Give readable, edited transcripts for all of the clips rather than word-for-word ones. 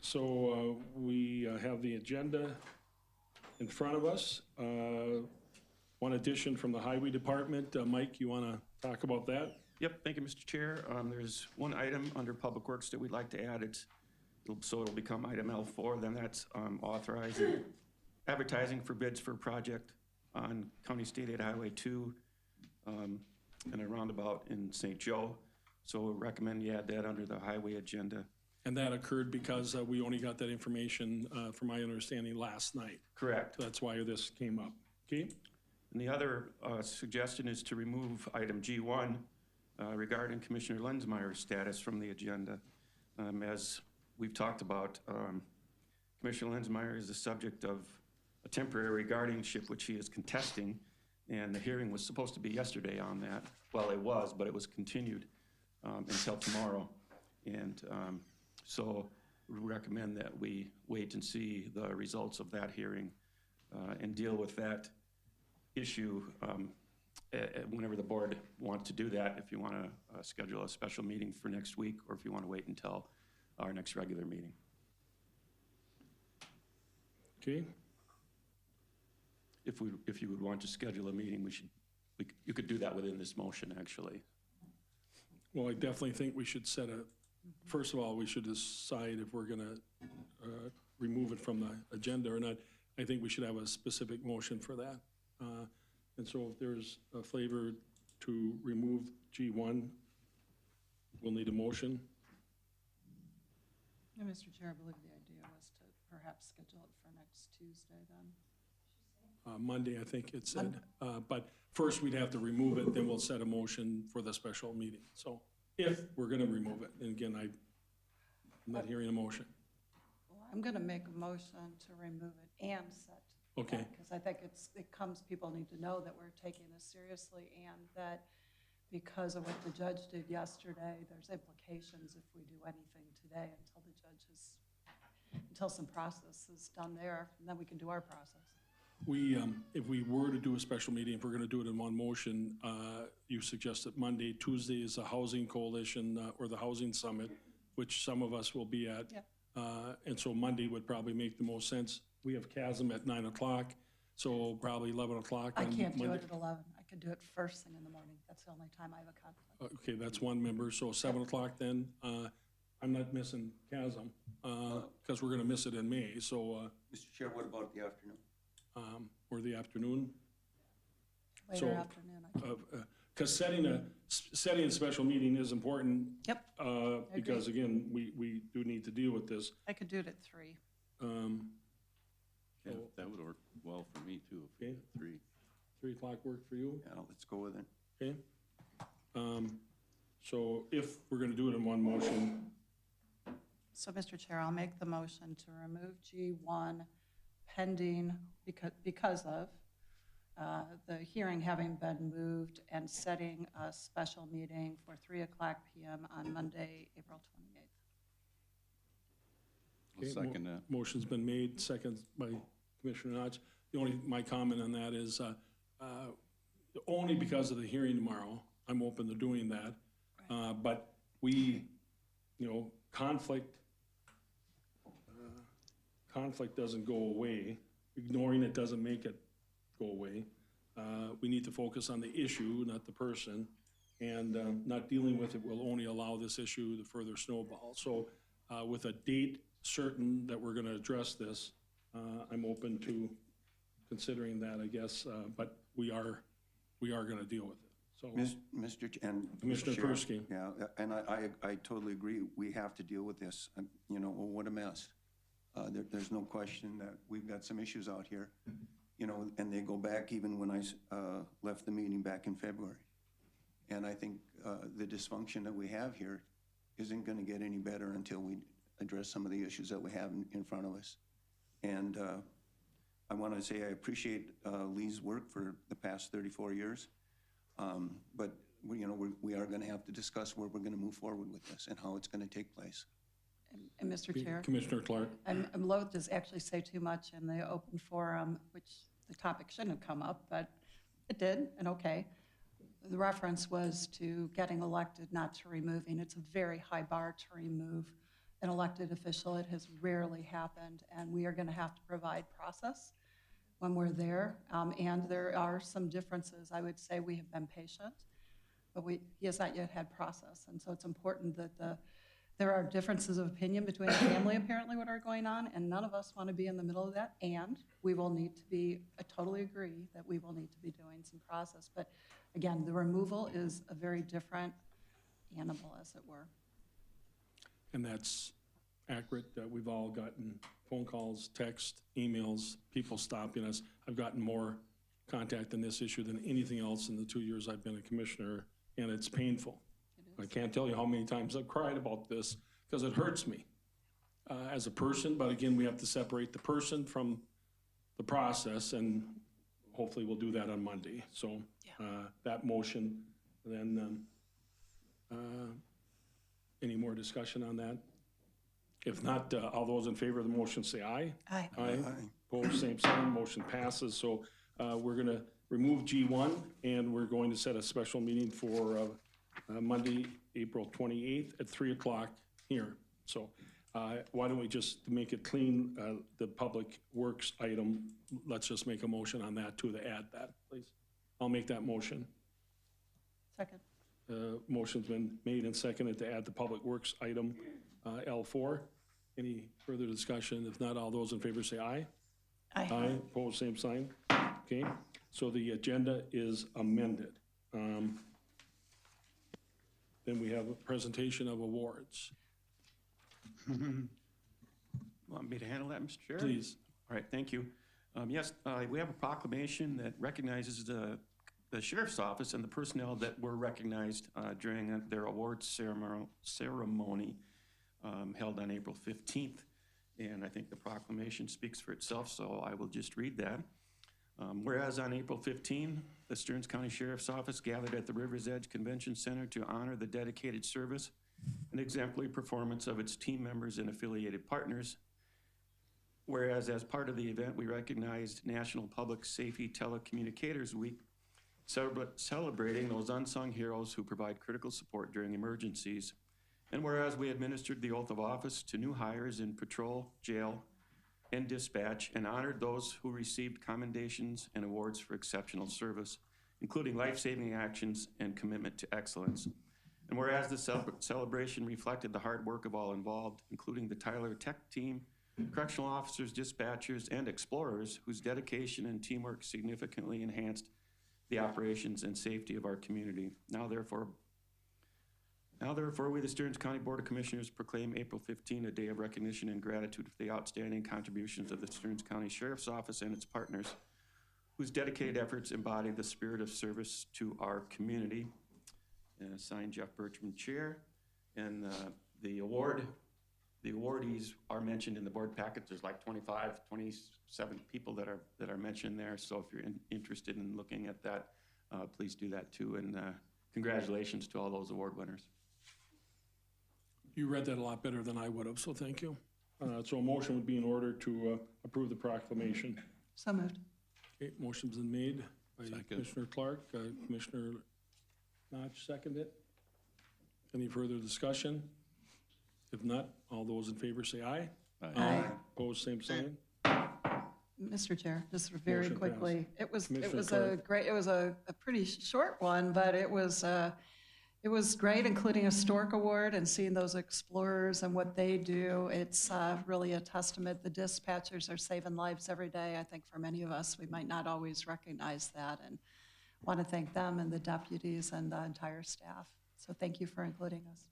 So we have the agenda in front of us. One addition from the Highway Department. Mike, you want to talk about that? Yep, thank you, Mr. Chair. There's one item under Public Works that we'd like to add. So it'll become item L4, then that's authorizing advertising for bids for a project on County State Aid Highway 2 and a roundabout in St. Joe. So we recommend you add that under the highway agenda. And that occurred because we only got that information, from my understanding, last night. Correct. So that's why this came up. Okay? And the other suggestion is to remove item G1 regarding Commissioner Lenzmeier's status from the agenda. As we've talked about, Commissioner Lenzmeier is the subject of a temporary guardianship, which he is contesting, and the hearing was supposed to be yesterday on that. Well, it was, but it was continued until tomorrow. And so we recommend that we wait and see the results of that hearing and deal with that issue whenever the board wants to do that, if you want to schedule a special meeting for next week, or if you want to wait until our next regular meeting. Okay. If you would want to schedule a meeting, you could do that within this motion, actually. Well, I definitely think we should first of all, we should decide if we're going to remove it from the agenda or not. I think we should have a specific motion for that. And so if there's a flavor to remove G1, we'll need a motion. Yeah, Mr. Chair, I believe the idea was to perhaps schedule it for next Tuesday then. Monday, I think it said. But first we'd have to remove it, then we'll set a motion for the special meeting. So if we're going to remove it, and again, I'm not hearing a motion. Well, I'm going to make a motion to remove it and set. Okay. Because I think people need to know that we're taking this seriously, and that because of what the judge did yesterday, there's implications if we do anything today until some process is done there, and then we can do our process. If we were to do a special meeting, if we're going to do it in one motion, you suggested Monday. Tuesday is a housing coalition or the housing summit, which some of us will be at. Yep. And so Monday would probably make the most sense. We have CHASM at 9 o'clock, so probably 11 o'clock I on can't do Monday. it at 11. I could do it first thing in the morning. That's the only time I have a conflict. Okay, that's one member, so 7 o'clock then. I'm not missing CHASM because we're going to miss it in May, so. Mr. Chair, what about the afternoon? Or the afternoon. Later afternoon. Because setting a special meeting is important. Yep. Because again, we do need to deal with this. I could do it at 3. Yeah, that would work well for me too. Okay. 3. 3 o'clock work for you? Yeah, let's go with it. Okay. So if we're going to do it in one motion. So, Mr. Chair, I'll make the motion to remove G1 pending because of the hearing having been moved, and setting a special meeting for 3 o'clock p.m. on Monday, April 28th. Okay, I'll second that. Motion's been made, second by Commissioner Notch. My comment on that is only because of the hearing tomorrow, I'm open to doing that. Right. But conflict doesn't go away. Ignoring it doesn't make it go away. We need to focus on the issue, not the person, and not dealing with it will only allow this issue to further snowball. So with a date certain that we're going to address this, I'm open to considering that, I guess, but we are going to deal with it. So, Commissioner Persky. Yeah, and I totally agree. We have to deal with this. What a mess. There's no question that we've got some issues out here, and they go back even when I left the meeting back in February. And I think the dysfunction that we have here isn't going to get any better until we address some of the issues that we have in front of us. And I want to say I appreciate Lee's work for the past 34 years. But we are going to have to discuss where we're going to move forward with this and how it's going to take place. And Mr. Chair, Commissioner Clark. I'm loath to actually say too much in the open forum, which the topic shouldn't have come up, but it did, and okay. The reference was to getting elected, not to removing. It's a very high bar to remove an elected official. It has rarely happened, and we are going to have to provide process when we're there. And there are some differences. I would say we have been patient, but he has not yet had process. And so it's important that there are differences of opinion between the family, apparently, what are going on, and none of us want to be in the middle of that. And we will need to be, I totally agree that we will need to be doing some process. But again, the removal is a very different animal, as it were. And that's accurate. We've all gotten phone calls, texts, emails, people stopping us. I've gotten more contact in this issue than anything else in the 2 years I've been a commissioner, and it's painful. I can't tell you how many times I've cried about this because it hurts me as a person. But again, we have to separate the person from the process, and hopefully we'll do that on Monday. So that motion, then any more discussion on that? If not, all those in favor of the motion say aye. Aye. Aye. Opposed, same sign. Motion passes. So we're going to remove G1, and we're going to set a special meeting for Monday, April 28th at 3 o'clock here. So why don't we just make it clean, the Public Works item, let's just make a motion on that too, to add that, please. I'll make that motion. Second. Motion's been made and seconded to add the Public Works item L4. Any further discussion? If not, all those in favor say aye. Aye. Aye. Opposed, same sign. Okay, so the agenda is amended. Then we have a presentation of awards. Want me to handle that, Mr. Chair? Please. All right, thank you. Yes, we have a proclamation that recognizes the Sheriff's Office and the personnel that were recognized during their awards ceremony held on April 15th. And I think the proclamation speaks for itself, so I will just read that. Whereas on April 15, the Stearns County Sheriff's Office gathered at the River's Edge Convention Center to honor the dedicated service and exemplary performance of its team members and affiliated partners. Whereas as part of the event, we recognized National Public Safety Telecommunicators Week, celebrating those unsung heroes who provide critical support during emergencies. And whereas we administered the oath of office to new hires in patrol, jail, and dispatch, and honored those who received commendations and awards for exceptional service, including life-saving actions and commitment to excellence. And whereas the celebration reflected the hard work of all involved, including the Tyler Tech team, correctional officers, dispatchers, and explorers, whose dedication and teamwork significantly enhanced the operations and safety of our community. Now therefore, we, the Stearns County Board of Commissioners, proclaim April 15 a day of recognition and gratitude for the outstanding contributions of the Stearns County Sheriff's Office and its partners, whose dedicated efforts embody the spirit of service to our community. Signed, Jeff Bertram, Chair. And the awardees are mentioned in the board packet. There's like 27 people that are mentioned there. So if you're interested in looking at that, please do that too. And congratulations to all those award winners. You read that a lot better than I would have, so thank you. So a motion would be in order to approve the proclamation. So moved. Okay, motion's been made by Second. Commissioner Clark. Commissioner Notch seconded it. Any further discussion? If not, all those in favor say aye. Aye. Opposed, same sign. Mr. Chair, just very Motion quickly, it was Commissioner a pretty short one, but it was great, including a Stork Award and seeing those explorers and what they do. It's really a testament. The dispatchers are saving lives every day. I think for many of us, we might not always recognize that, and want to thank them and the deputies and the entire staff. So thank you for including us.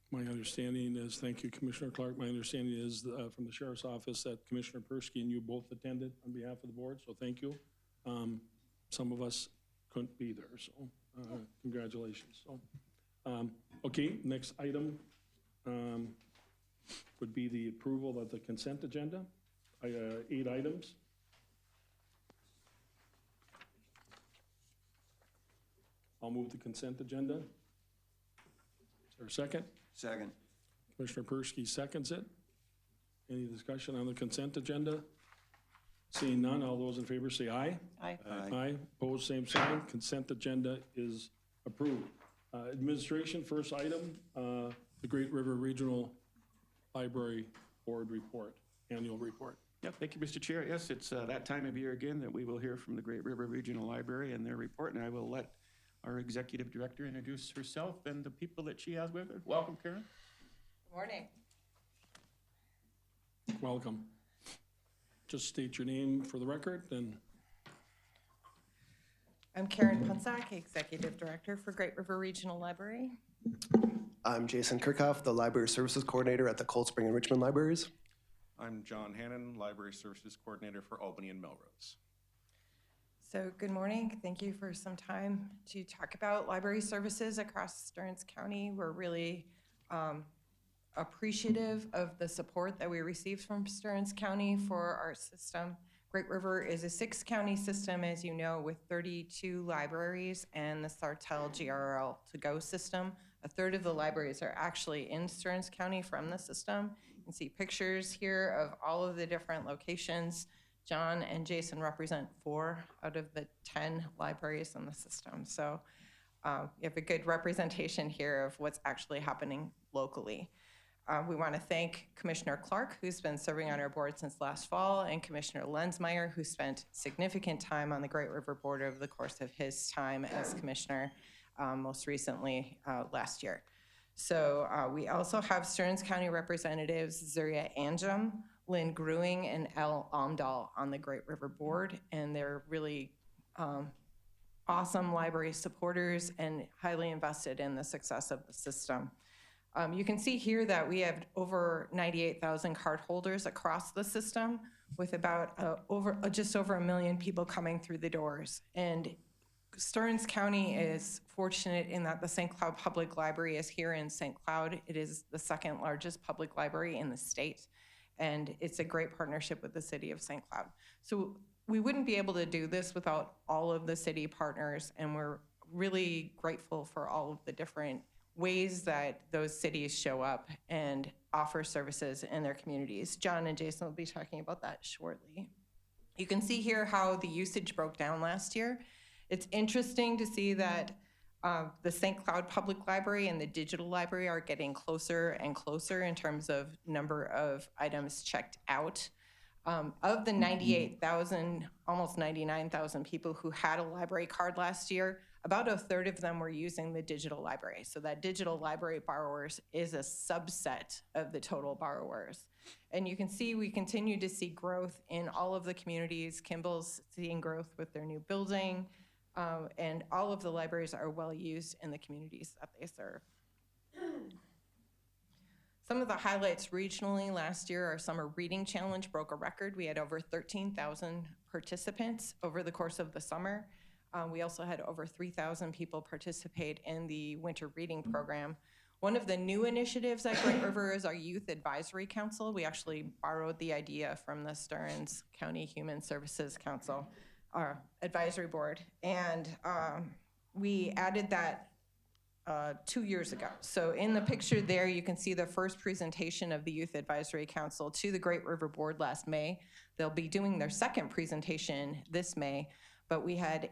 My understanding is, thank you, Commissioner Clark, my understanding is from the Sheriff's Office that Commissioner Persky and you both attended on behalf of the board, so thank you. Some of us couldn't be there, so congratulations. So, okay, next item would be the approval of the consent agenda, 8 items. I'll move the consent agenda. Is there a second? Second. Commissioner Persky seconds it. Any discussion on the consent agenda? Seeing none, all those in favor say aye. Aye. Aye. Opposed, same sign. Consent agenda is approved. Administration, first item, the Great River Regional library board report, annual report. Yep, thank you, Mr. Chair. Yes, it's that time of year again that we will hear from the Great River Regional Library and their report, and I will let our executive director introduce herself and the people that she has with her. Welcome, Karen. Good morning. Welcome. Just state your name for the record, then. I'm Karen Pundsack, Executive Director for Great River Regional Library. I'm Jason Kirchhoff, the Library Services Coordinator at the Cold Spring and Richmond Libraries. I'm John Hannon, Library Services Coordinator for Albany and Melrose. So good morning. Thank you for some time to talk about library services across Stearns County. We're really appreciative of the support that we received from Stearns County for our system. Great River is a 6-county system, as you know, with 32 libraries and the Sartell GRRL to-go system. A third of the libraries are actually in Stearns County from the system. You can see pictures here of all of the different locations. John and Jason represent 4 out of the 10 libraries in the system. So you have a good representation here of what's actually happening locally. We want to thank Commissioner Clark, who's been serving on our board since last fall, and Commissioner Lenzmeier, who spent significant time on the Great River Board over the course of his time as commissioner, most recently last year. So we also have Stearns County representatives Zuria Anjum, Lynn Gruing, and Elle Omdahl on the Great River Board, and they're really awesome library supporters and highly invested in the success of the system. You can see here that we have over 98,000 card holders across the system, with about just over 1 million people coming through the doors. And Stearns County is fortunate in that the St. Cloud Public Library is here in St. Cloud. It is the 2nd largest public library in the state, and it's a great partnership with the city of St. Cloud. So we wouldn't be able to do this without all of the city partners, and we're really grateful for all of the different ways that those cities show up and offer services in their communities. John and Jason will be talking about that shortly. You can see here how the usage broke down last year. It's interesting to see that the St. Cloud Public Library and the digital library are getting closer and closer in terms of number of items checked out. Of the 98,000, almost 99,000 people who had a library card last year, about a third of them were using the digital library. So that digital library borrowers is a subset of the total borrowers. And you can see we continue to see growth in all of the communities. Kimball's seeing growth with their new building, and all of the libraries are well used in the communities that they serve. Some of the highlights regionally last year, our Summer Reading Challenge broke a record. We had over 13,000 participants over the course of the summer. We also had over 3,000 people participate in the Winter Reading Program. One of the new initiatives at Great River is our Youth Advisory Council. We actually borrowed the idea from the Stearns County Human Services Council, our advisory board, and we added that 2 years ago. So in the picture there, you can see the first presentation of the Youth Advisory Council to the Great River Board last May. They'll be doing their second presentation this May, but we had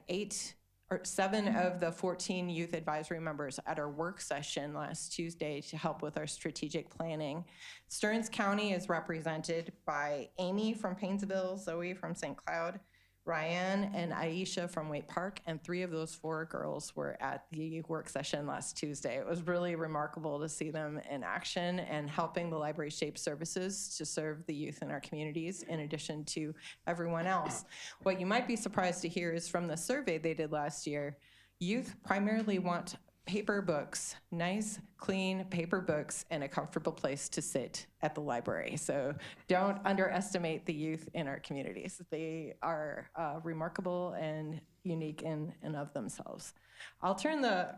7 of the 14 youth advisory members at our work session last Tuesday to help with our strategic planning. Stearns County is represented by Amy from Painesville, Zoe from St. Cloud, Ryan and Aisha from Waite Park, and 3 of those 4 girls were at the work session last Tuesday. It was really remarkable to see them in action and helping the library shape services to serve the youth in our communities in addition to everyone else. What you might be surprised to hear is from the survey they did last year, youth primarily want paper books, nice, clean paper books, and a comfortable place to sit at the library. So don't underestimate the youth in our communities. They are remarkable and unique in and of themselves. I'll turn the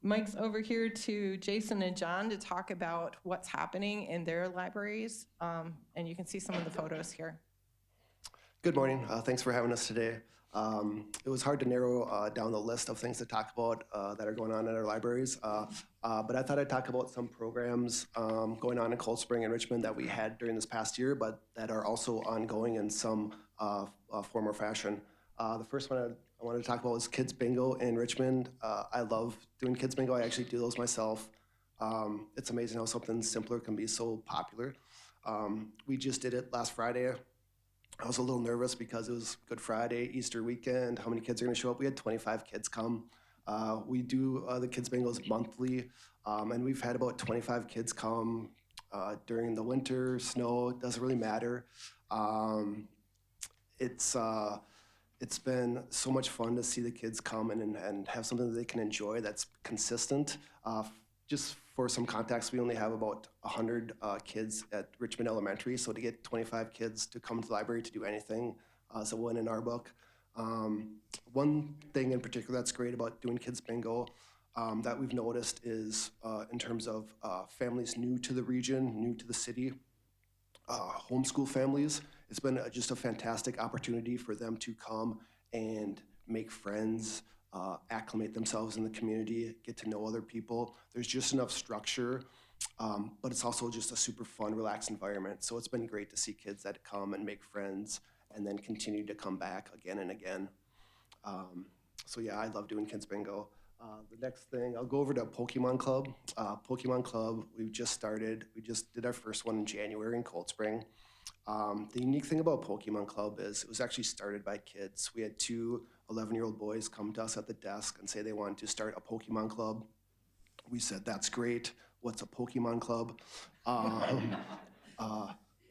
mics over here to Jason and John to talk about what's happening in their libraries. And you can see some of the photos here. Good morning. Thanks for having us today. It was hard to narrow down the list of things to talk about that are going on in our libraries, but I thought I'd talk about some programs going on in Cold Spring and Richmond that we had during this past year, but that are also ongoing in some form or fashion. The first one I wanted to talk about was Kids Bingo in Richmond. I love doing Kids Bingo. I actually do those myself. It's amazing how something simpler can be so popular. We just did it last Friday. I was a little nervous because it was Good Friday, Easter weekend, how many kids are gonna show up? We had 25 kids come. We do the kids bingos monthly, and we've had about 25 kids come during the winter, snow, it doesn't really matter. It's been so much fun to see the kids come and have something that they can enjoy that's consistent. Just for some context, we only have about 100 kids at Richmond Elementary, so to get 25 kids to come to the library to do anything is a win in our book. One thing in particular that's great about doing Kids Bingo that we've noticed is in terms of families new to the region, new to the city, homeschool families. It's been just a fantastic opportunity for them to come and make friends, acclimate themselves in the community, get to know other people. There's just enough structure, but it's also just a super fun, relaxed environment. So it's been great to see kids that come and make friends and then continue to come back again and again. So yeah, I love doing Kids Bingo. The next thing, I'll go over to Pokemon Club. Pokemon Club, we've just started. We just did our first one in January in Cold Spring. The unique thing about Pokemon Club is it was actually started by kids. We had two 11-year-old boys come to us at the desk and say they wanted to start a Pokemon Club. We said, that's great. What's a Pokemon Club?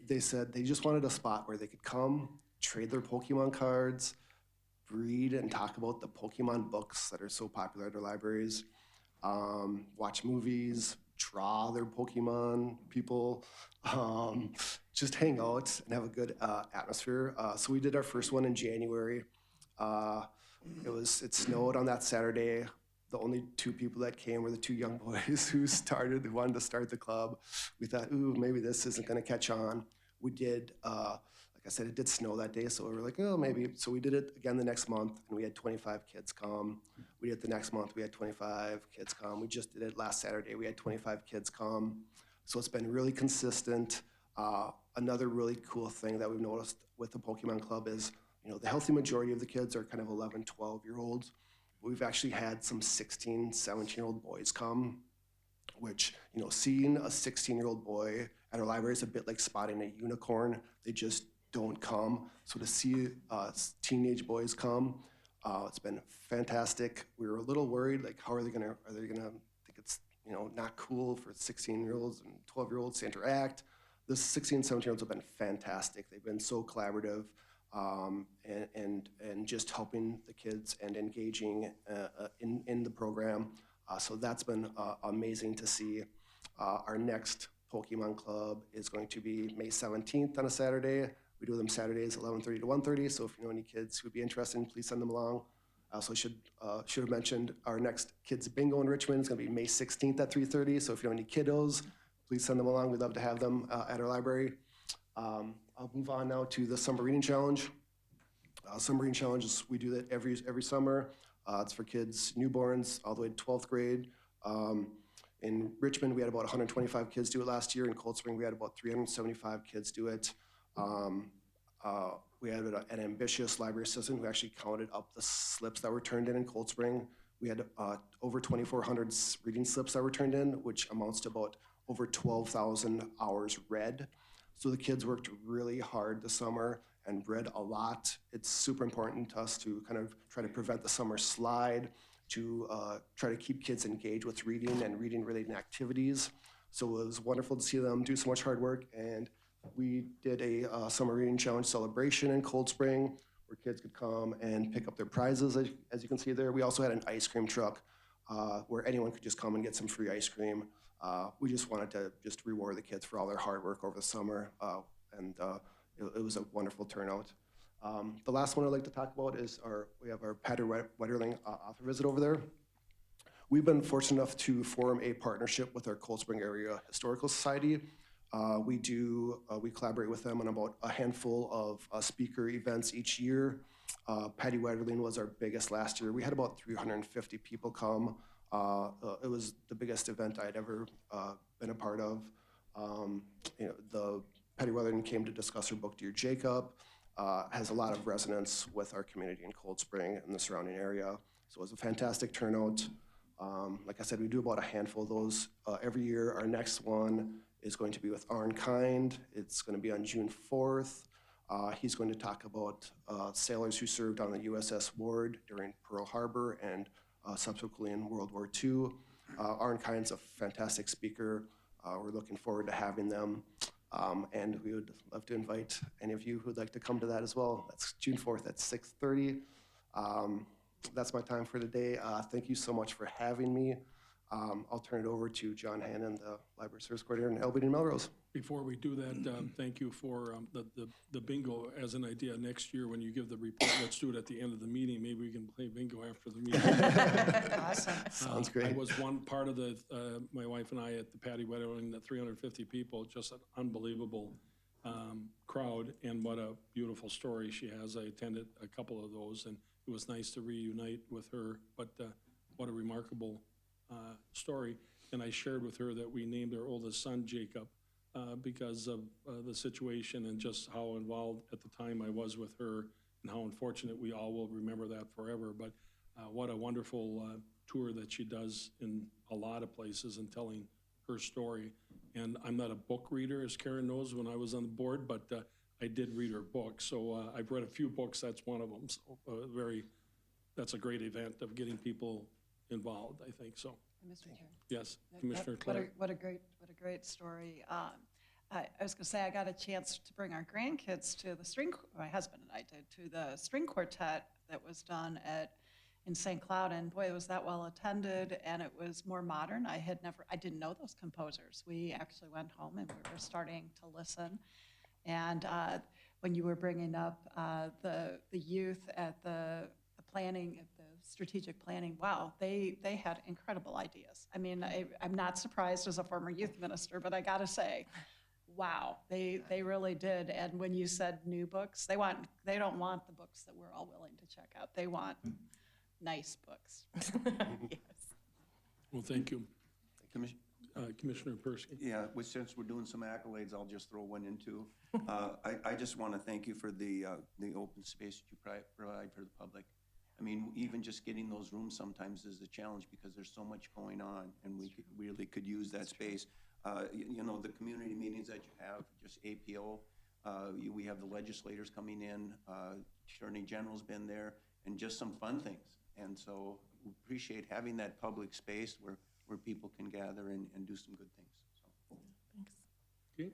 They said they just wanted a spot where they could come, trade their Pokemon cards, read and talk about the Pokemon books that are so popular at our libraries, watch movies, draw their Pokemon people, just hang out and have a good atmosphere. So we did our first one in January. It snowed on that Saturday. The only two people that came were the two young boys who wanted to start the club. We thought, ooh, maybe this isn't gonna catch on. We did, like I said, it did snow that day, so we were like, oh, maybe. So we did it again the next month, and we had 25 kids come. We did it the next month, we had 25 kids come. We just did it last Saturday, we had 25 kids come. So it's been really consistent. Another really cool thing that we've noticed with the Pokemon Club is, the healthy majority of the kids are kind of 11, 12-year-olds. We've actually had some 16, 17-year-old boys come, which, seeing a 16-year-old boy at our library is a bit like spotting a unicorn. They just don't come. So to see teenage boys come, it's been fantastic. We were a little worried, like, are they gonna think it's, not cool for 16-year-olds and 12-year-olds to interact? The 16 and 17-year-olds have been fantastic. They've been so collaborative and just helping the kids and engaging in the program. So that's been amazing to see. Our next Pokemon Club is going to be May 17th on a Saturday. We do them Saturdays, 11:30 to 1:30. So if you know any kids who would be interested, please send them along. I also should have mentioned our next Kids Bingo in Richmond is going to be May 16th at 3:30. So if you know any kiddos, please send them along. We'd love to have them at our library. I'll move on now to the Summer Reading Challenge. Summer Reading Challenge, we do that every summer. It's for kids, newborns, all the way to 12th grade. In Richmond, we had about 125 kids do it last year. In Cold Spring, we had about 375 kids do it. We had an ambitious library assistant who actually counted up the slips that were turned in Cold Spring. We had over 2,400 reading slips that were turned in, which amounts to about over 12,000 hours read. So the kids worked really hard this summer and read a lot. It's super important to us to kind of try to prevent the summer slide, to try to keep kids engaged with reading and reading-related activities. So it was wonderful to see them do so much hard work. And we did a Summer Reading Challenge celebration in Cold Spring where kids could come and pick up their prizes, as you can see there. We also had an ice cream truck where anyone could just come and get some free ice cream. We just wanted to just reward the kids for all their hard work over the summer, and it was a wonderful turnout. The last one I'd like to talk about is we have our Patty Wetterling author visit over there. We've been fortunate enough to form a partnership with our Cold Spring Area Historical Society. We collaborate with them on about a handful of speaker events each year. Patty Wetterling was our biggest last year. We had about 350 people come. It was the biggest event I'd ever been a part of. The Patty Wetterling came to discuss her book, Dear Jacob. Has a lot of resonance with our community in Cold Spring and the surrounding area. So it was a fantastic turnout. Like I said, we do about a handful of those every year. Our next one is going to be with Arn Kind. It's going to be on June 4th. He's going to talk about sailors who served on the USS Ward during Pearl Harbor and subsequently in World War II. Arn Kind's a fantastic speaker. We're looking forward to having them. And we would love to invite any of you who'd like to come to that as well. That's June 4th at 6:30. That's my time for today. Thank you so much for having me. I'll turn it over to John Hannon, the Library Service Coordinator in Albany and Melrose. Before we do that, thank you for the bingo as an idea. Next year, when you give the report, let's do it at the end of the meeting. Maybe we can play bingo after the meeting. Awesome. Sounds great. I was one part of the, my wife and I at the Patty wedding, the 350 people, just an unbelievable crowd, and what a beautiful story she has. I attended a couple of those, and it was nice to reunite with her, but what a remarkable story. And I shared with her that we named our oldest son Jacob because of the situation and just how involved at the time I was with her, and how unfortunate we all will remember that forever. But what a wonderful tour that she does in a lot of places and telling her story. And I'm not a book reader, as Karen knows, when I was on the board, but I did read her book. So I've read a few books, that's one of them. So that's a great event of getting people involved, I think, so. Mr. Chair. Yes, Commissioner Clark. What a great story. I was going to say, I got a chance to bring our grandkids to the my husband and I did, to the string quartet that was done in St. Cloud, and boy, was that well attended, and it was more modern. I didn't know those composers. We actually went home and we were starting to listen, and when you were bringing up the youth at the planning, at the strategic planning, wow, they had incredible ideas. I mean, I'm not surprised as a former youth minister, but I gotta say, wow, they really did. And when you said new books, they don't want the books that we're all willing to check out. They want nice books. Yes. Well, thank you. Commissioner Persky. Yeah, since we're doing some accolades, I'll just throw one in too. I just want to thank you for the open space that you provide for the public. I mean, even just getting those rooms sometimes is a challenge because there's so much going on, and we really could use that space. You know, the community meetings that you have, just APO, we have the legislators coming in, Attorney General's been there, and just some fun things. And so we appreciate having that public space where people can gather and do some good things. So. Thanks. Okay.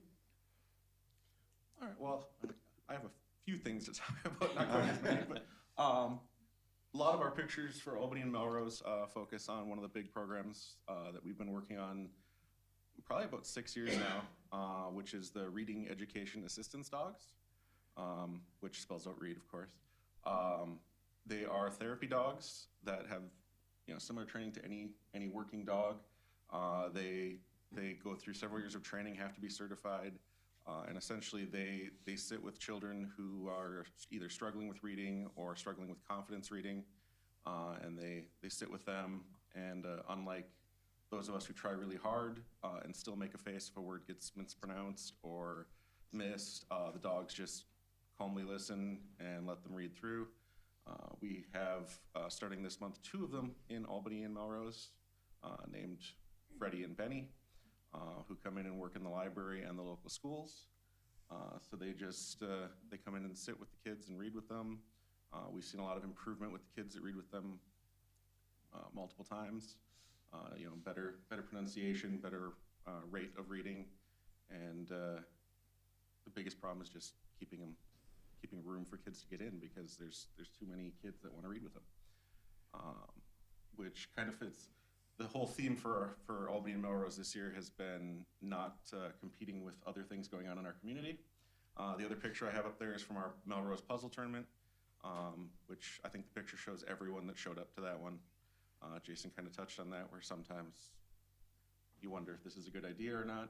All right, well, I have a few things to talk about, not quite as many, but a lot of our pictures for Albany and Melrose focus on one of the big programs that we've been working on probably about 6 years now, which is the Reading Education Assistance Dogs, which spells out read, of course. They are therapy dogs that have, you know, similar training to any working dog. They go through several years of training, have to be certified, and essentially they sit with children who are either struggling with reading or struggling with confidence reading, and they sit with them, and unlike those of us who try really hard and still make a face if a word gets mispronounced or missed, the dogs just calmly listen and let them read through. We have, starting this month, 2 of them in Albany and Melrose, named Freddie and Benny, who come in and work in the library and the local schools. So they just, they come in and sit with the kids and read with them. We've seen a lot of improvement with the kids that read with them multiple times. You know, better pronunciation, better rate of reading, and the biggest problem is just keeping room for kids to get in, because there's too many kids that want to read with them, which kind of fits. The whole theme for Albany and Melrose this year has been not competing with other things going on in our community. The other picture I have up there is from our Melrose Puzzle Tournament, which I think the picture shows everyone that showed up to that one. Jason kind of touched on that, where sometimes you wonder if this is a good idea or not.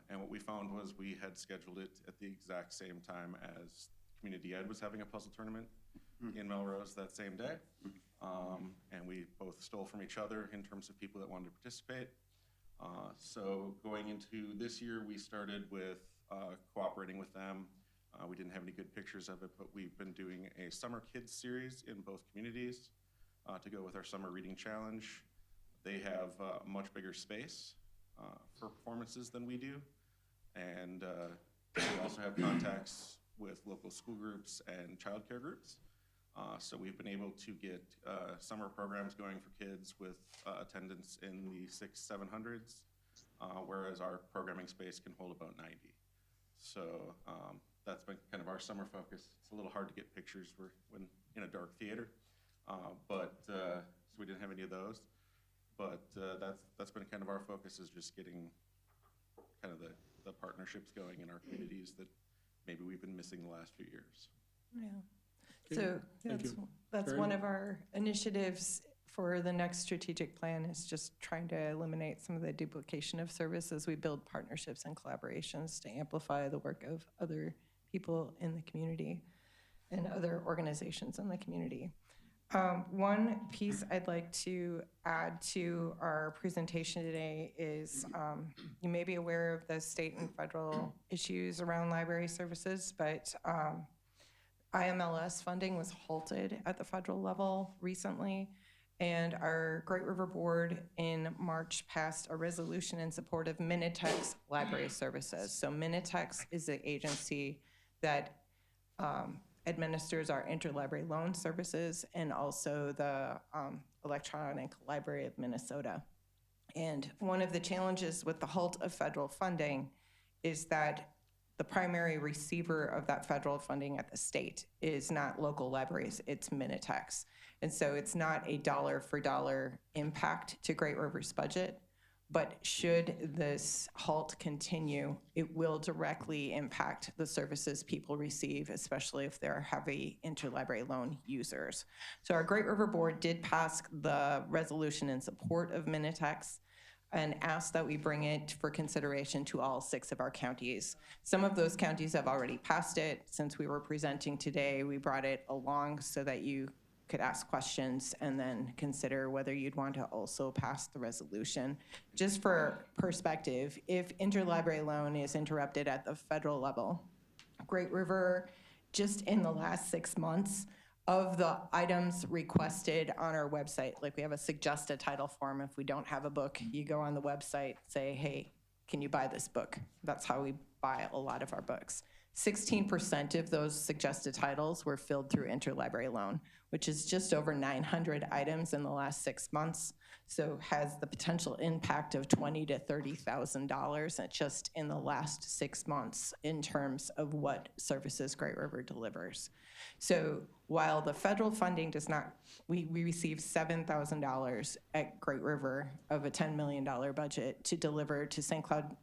And what we found was we had scheduled it at the exact same time as Community Ed was having a puzzle tournament in Melrose that same day. And we both stole from each other in terms of people that wanted to participate. So going into this year, we started with cooperating with them. We didn't have any good pictures of it, but we've been doing a Summer Kids series in both communities to go with our Summer Reading Challenge. They have a much bigger space for performances than we do. And we also have contacts with local school groups and childcare groups. So we've been able to get summer programs going for kids with attendance in the 600-700s, whereas our programming space can hold about 90. So that's been kind of our summer focus. It's a little hard to get pictures when in a dark theater, so we didn't have any of those. But that's been kind of our focus, is just getting kind of the partnerships going in our communities that maybe we've been missing the last few years. Yeah. So Thank you. that's Karen? one of our initiatives for the next strategic plan, is just trying to eliminate some of the duplication of services. We build partnerships and collaborations to amplify the work of other people in the community and other organizations in the community. One piece I'd like to add to our presentation today is you may be aware of the state and federal issues around library services, but IMLS funding was halted at the federal level recently, and our Great River Board in March passed a resolution in support of Minitex library services. So Minitex is the agency that administers our interlibrary loan services and also the Electronic Library of Minnesota. And one of the challenges with the halt of federal funding is that the primary receiver of that federal funding at the state is not local libraries, it's Minitex. And so it's not a dollar for dollar impact to Great River's budget, but should this halt continue, it will directly impact the services people receive, especially if they're heavy interlibrary loan users. So our Great River Board did pass the resolution in support of Minitex and asked that we bring it for consideration to all 6 of our counties. Some of those counties have already passed it. Since we were presenting today, we brought it along so that you could ask questions and then consider whether you'd want to also pass the resolution. Just for perspective, if interlibrary loan is interrupted at the federal level, Great River, just in the last 6 months, of the items requested on our website, like we have a suggest a title form. If we don't have a book, you go on the website, say, hey, can you buy this book? That's how we buy a lot of our books. 16% of those suggested titles were filled through interlibrary loan, which is just over 900 items in the last 6 months. So has the potential impact of $20,000 to $30,000 just in the last 6 months in terms of what services Great River delivers. So while the federal funding does not, we receive $7,000 at Great River of a $10 million budget to deliver to St. Cloud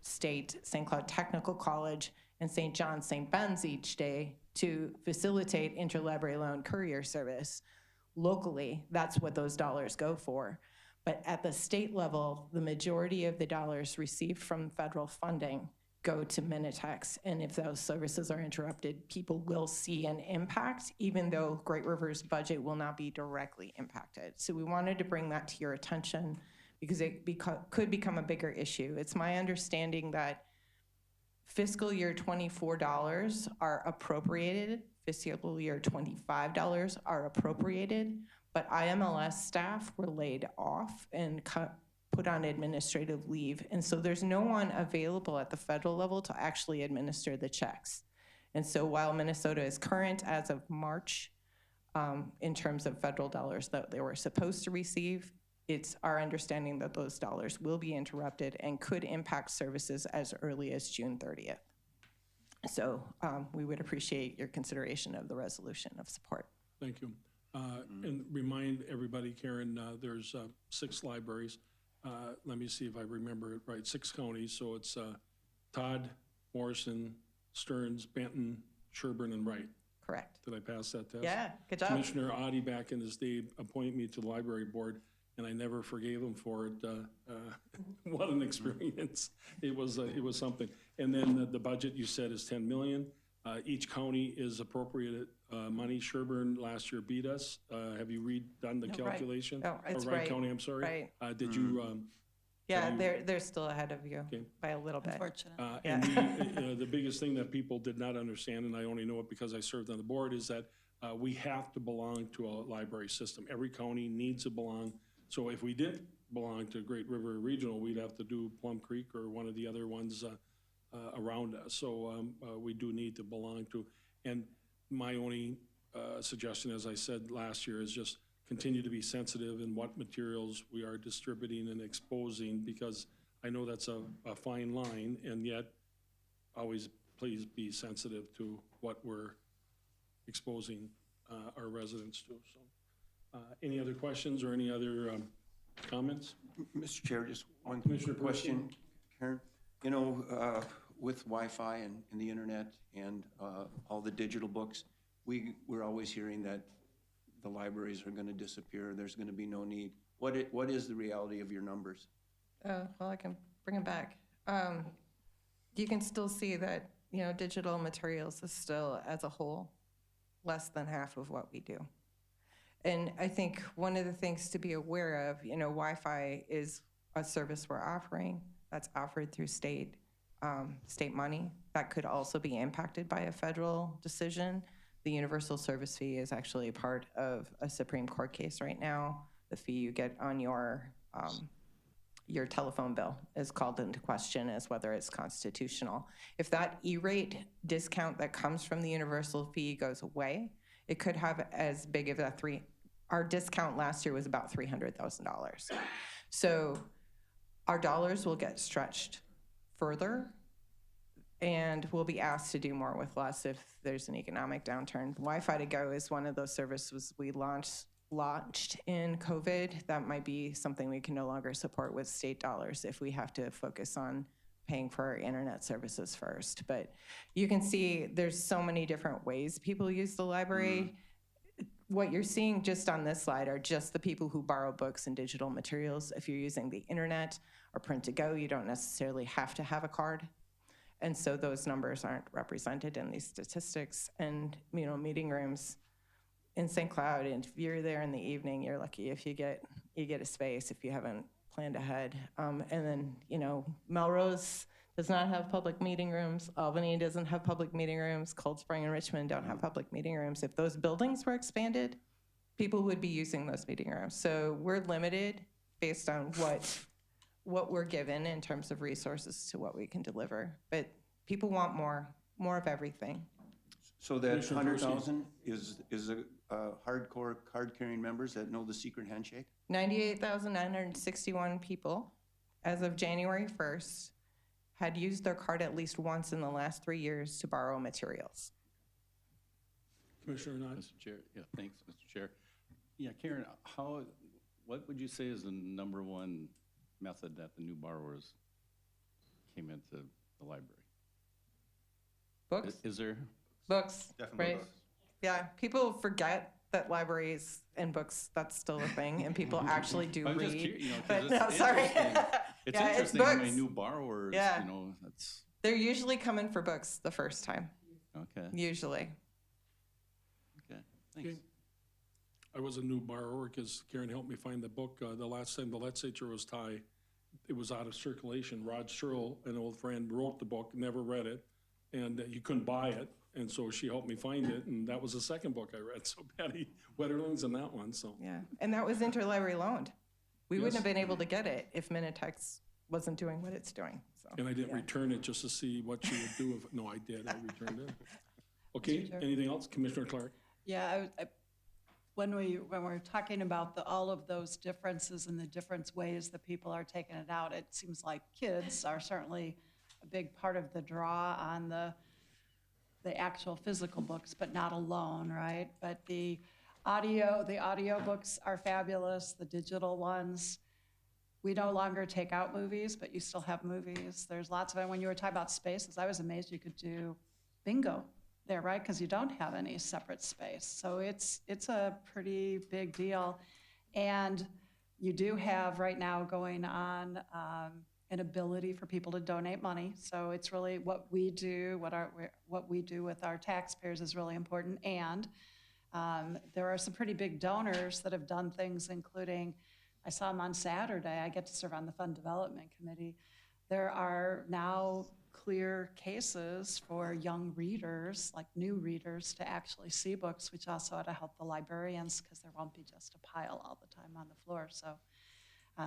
State, St. Cloud Technical College, and St. John St. Ben's each day to facilitate interlibrary loan courier service. Locally, that's what those dollars go for. But at the state level, the majority of the dollars received from federal funding go to Minitex. And if those services are interrupted, people will see an impact, even though Great River's budget will not be directly impacted. So we wanted to bring that to your attention because it could become a bigger issue. It's my understanding that fiscal year 24 dollars are appropriated, fiscal year 25 dollars are appropriated, but IMLS staff were laid off and put on administrative leave. And so there's no one available at the federal level to actually administer the checks. And so while Minnesota is current as of March in terms of federal dollars that they were supposed to receive, it's our understanding that those dollars will be interrupted and could impact services as early as June 30th. So we would appreciate your consideration of the resolution of support. Thank you. And remind everybody, Karen, there's 6 libraries. Let me see if I remember it right. 6 counties, so it's Todd, Morrison, Stearns, Benton, Sherburne, and Wright. Correct. Did I pass that test? Yeah, good job. Commissioner Audi back in his day appointed me to the library board, and I never forgave him for it. What an experience. It was something. And then the budget you said is 10 million. Each county is appropriated money. Sherburne last year beat us. Have you redone the calculation? Oh, it's Or right. County, I'm sorry. Right. Did you? Yeah, they're still ahead of you by a little bit. Unfortunate. And the biggest thing that people did not understand, and I only know it because I served on the board, is that we have to belong to a library system. Every county needs to belong So if we didn't belong to Great River Regional, we'd have to do Plum Creek or one of the other ones around us. So we do need to belong to. And my only suggestion, as I said last year, is just continue to be sensitive in what materials we are distributing and exposing, because I know that's a fine line, and yet always please be sensitive to what we're exposing our residents to. So, any other questions or any other comments? Mr. Chair, just one Commissioner question, Karen. You know, with Wi-Fi and the internet and all the digital books, we're always hearing that the libraries are going to disappear. There's going to be no need. What is the reality of your numbers? Well, I can bring it back. You can still see that, you know, digital materials is still, as a whole, less than half of what we do. And I think one of the things to be aware of, you know, Wi-Fi is a service we're offering that's offered through state money. That could also be impacted by a federal decision. The universal service fee is actually a part of a Supreme Court case right now. The fee you get on your telephone bill is called into question as whether it's constitutional. If that E-rate discount that comes from the universal fee goes away, it could have as big of our discount last year was about $300,000. So our dollars will get stretched further, and we'll be asked to do more with less if there's an economic downturn. Wi-Fi to Go is one of those services we launched in COVID. That might be something we can no longer support with state dollars if we have to focus on paying for our internet services first. But you can see there's so many different ways people use the library. What you're seeing just on this slide are just the people who borrow books and digital materials. If you're using the internet or print to go, you don't necessarily have to have a card. And so those numbers aren't represented in these statistics. And, you know, meeting rooms in St. Cloud, and if you're there in the evening, you're lucky if you get a space if you haven't planned ahead. And then, you know, Melrose does not have public meeting rooms. Albany doesn't have public meeting rooms. Cold Spring and Richmond don't have public meeting rooms. If those buildings were expanded, people would be using those meeting rooms. So we're limited based on what we're given in terms of resources to what we can deliver. But people want more of everything. So that 100,000 is hardcore card-carrying members that know the secret handshake? 98,961 people, as of January 1st, had used their card at least once in the last 3 years to borrow materials. Commissioner Knott? Mr. Chair, yeah, thanks, Mr. Chair. Yeah, Karen, what would you say is the number one method that the new borrowers came into the library? Books? Is there? Books, Definitely right? books. Yeah, people forget that libraries and books, that's still a thing, and people actually do I'm read. just curious, you know, 'cause But it's no, sorry. interesting. It's Yeah, interesting how many books. new borrowers, Yeah. you know, that's, They're usually coming for books the first time, okay, usually. okay, thanks. I was a new borrower because Karen helped me find the book. The last time the legislature was tied, it was out of circulation. Rod Searle, an old friend, wrote the book, never read it, and you couldn't buy it. And so she helped me find it, and that was the second book I read. So Patty Wetterling's in that one, so. Yeah, and that was interlibrary loaned. We wouldn't Yes. have been able to get it if Minitex wasn't doing what it's doing, so. And I didn't yeah. return it just to see what she would do if, no, I did, I returned it. Okay, Mr. Chair. anything else? Commissioner Clark? Yeah, when we're talking about all of those differences and the different ways that people are taking it out, it seems like kids are certainly a big part of the draw on the actual physical books, but not alone, right? But the audio books are fabulous, the digital ones. We no longer take out movies, but you still have movies. There's lots of it. When you were talking about spaces, I was amazed you could do bingo there, right? Because you don't have any separate space. So it's a pretty big deal. And you do have right now going on an ability for people to donate money. So it's really what we do, what we do with our taxpayers is really important. And there are some pretty big donors that have done things, including, I saw them on Saturday. I get to serve on the Fund Development Committee. There are now clear cases for young readers, like new readers, to actually see books, which also ought to help the librarians because there won't be just a pile all the time on the floor. So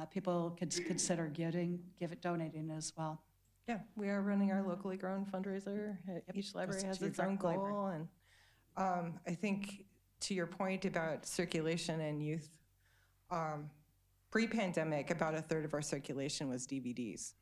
people could consider donating as well. Yeah, we are running our locally grown fundraiser. Each library has its own goal. And I think to your point about circulation and youth, pre-pandemic, about a third of our circulation was DVDs.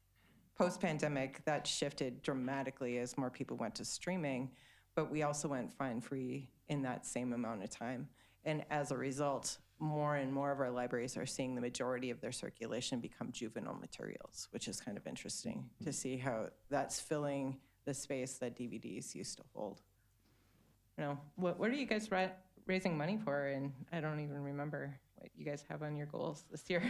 Post-pandemic, that shifted dramatically as more people went to streaming, but we also went fine-free in that same amount of time. And as a result, more and more of our libraries are seeing the majority of their circulation become juvenile materials, which is kind of interesting to see how that's filling the space that DVDs used to hold. You know, what are you guys raising money for? And I don't even remember what you guys have on your goals this year.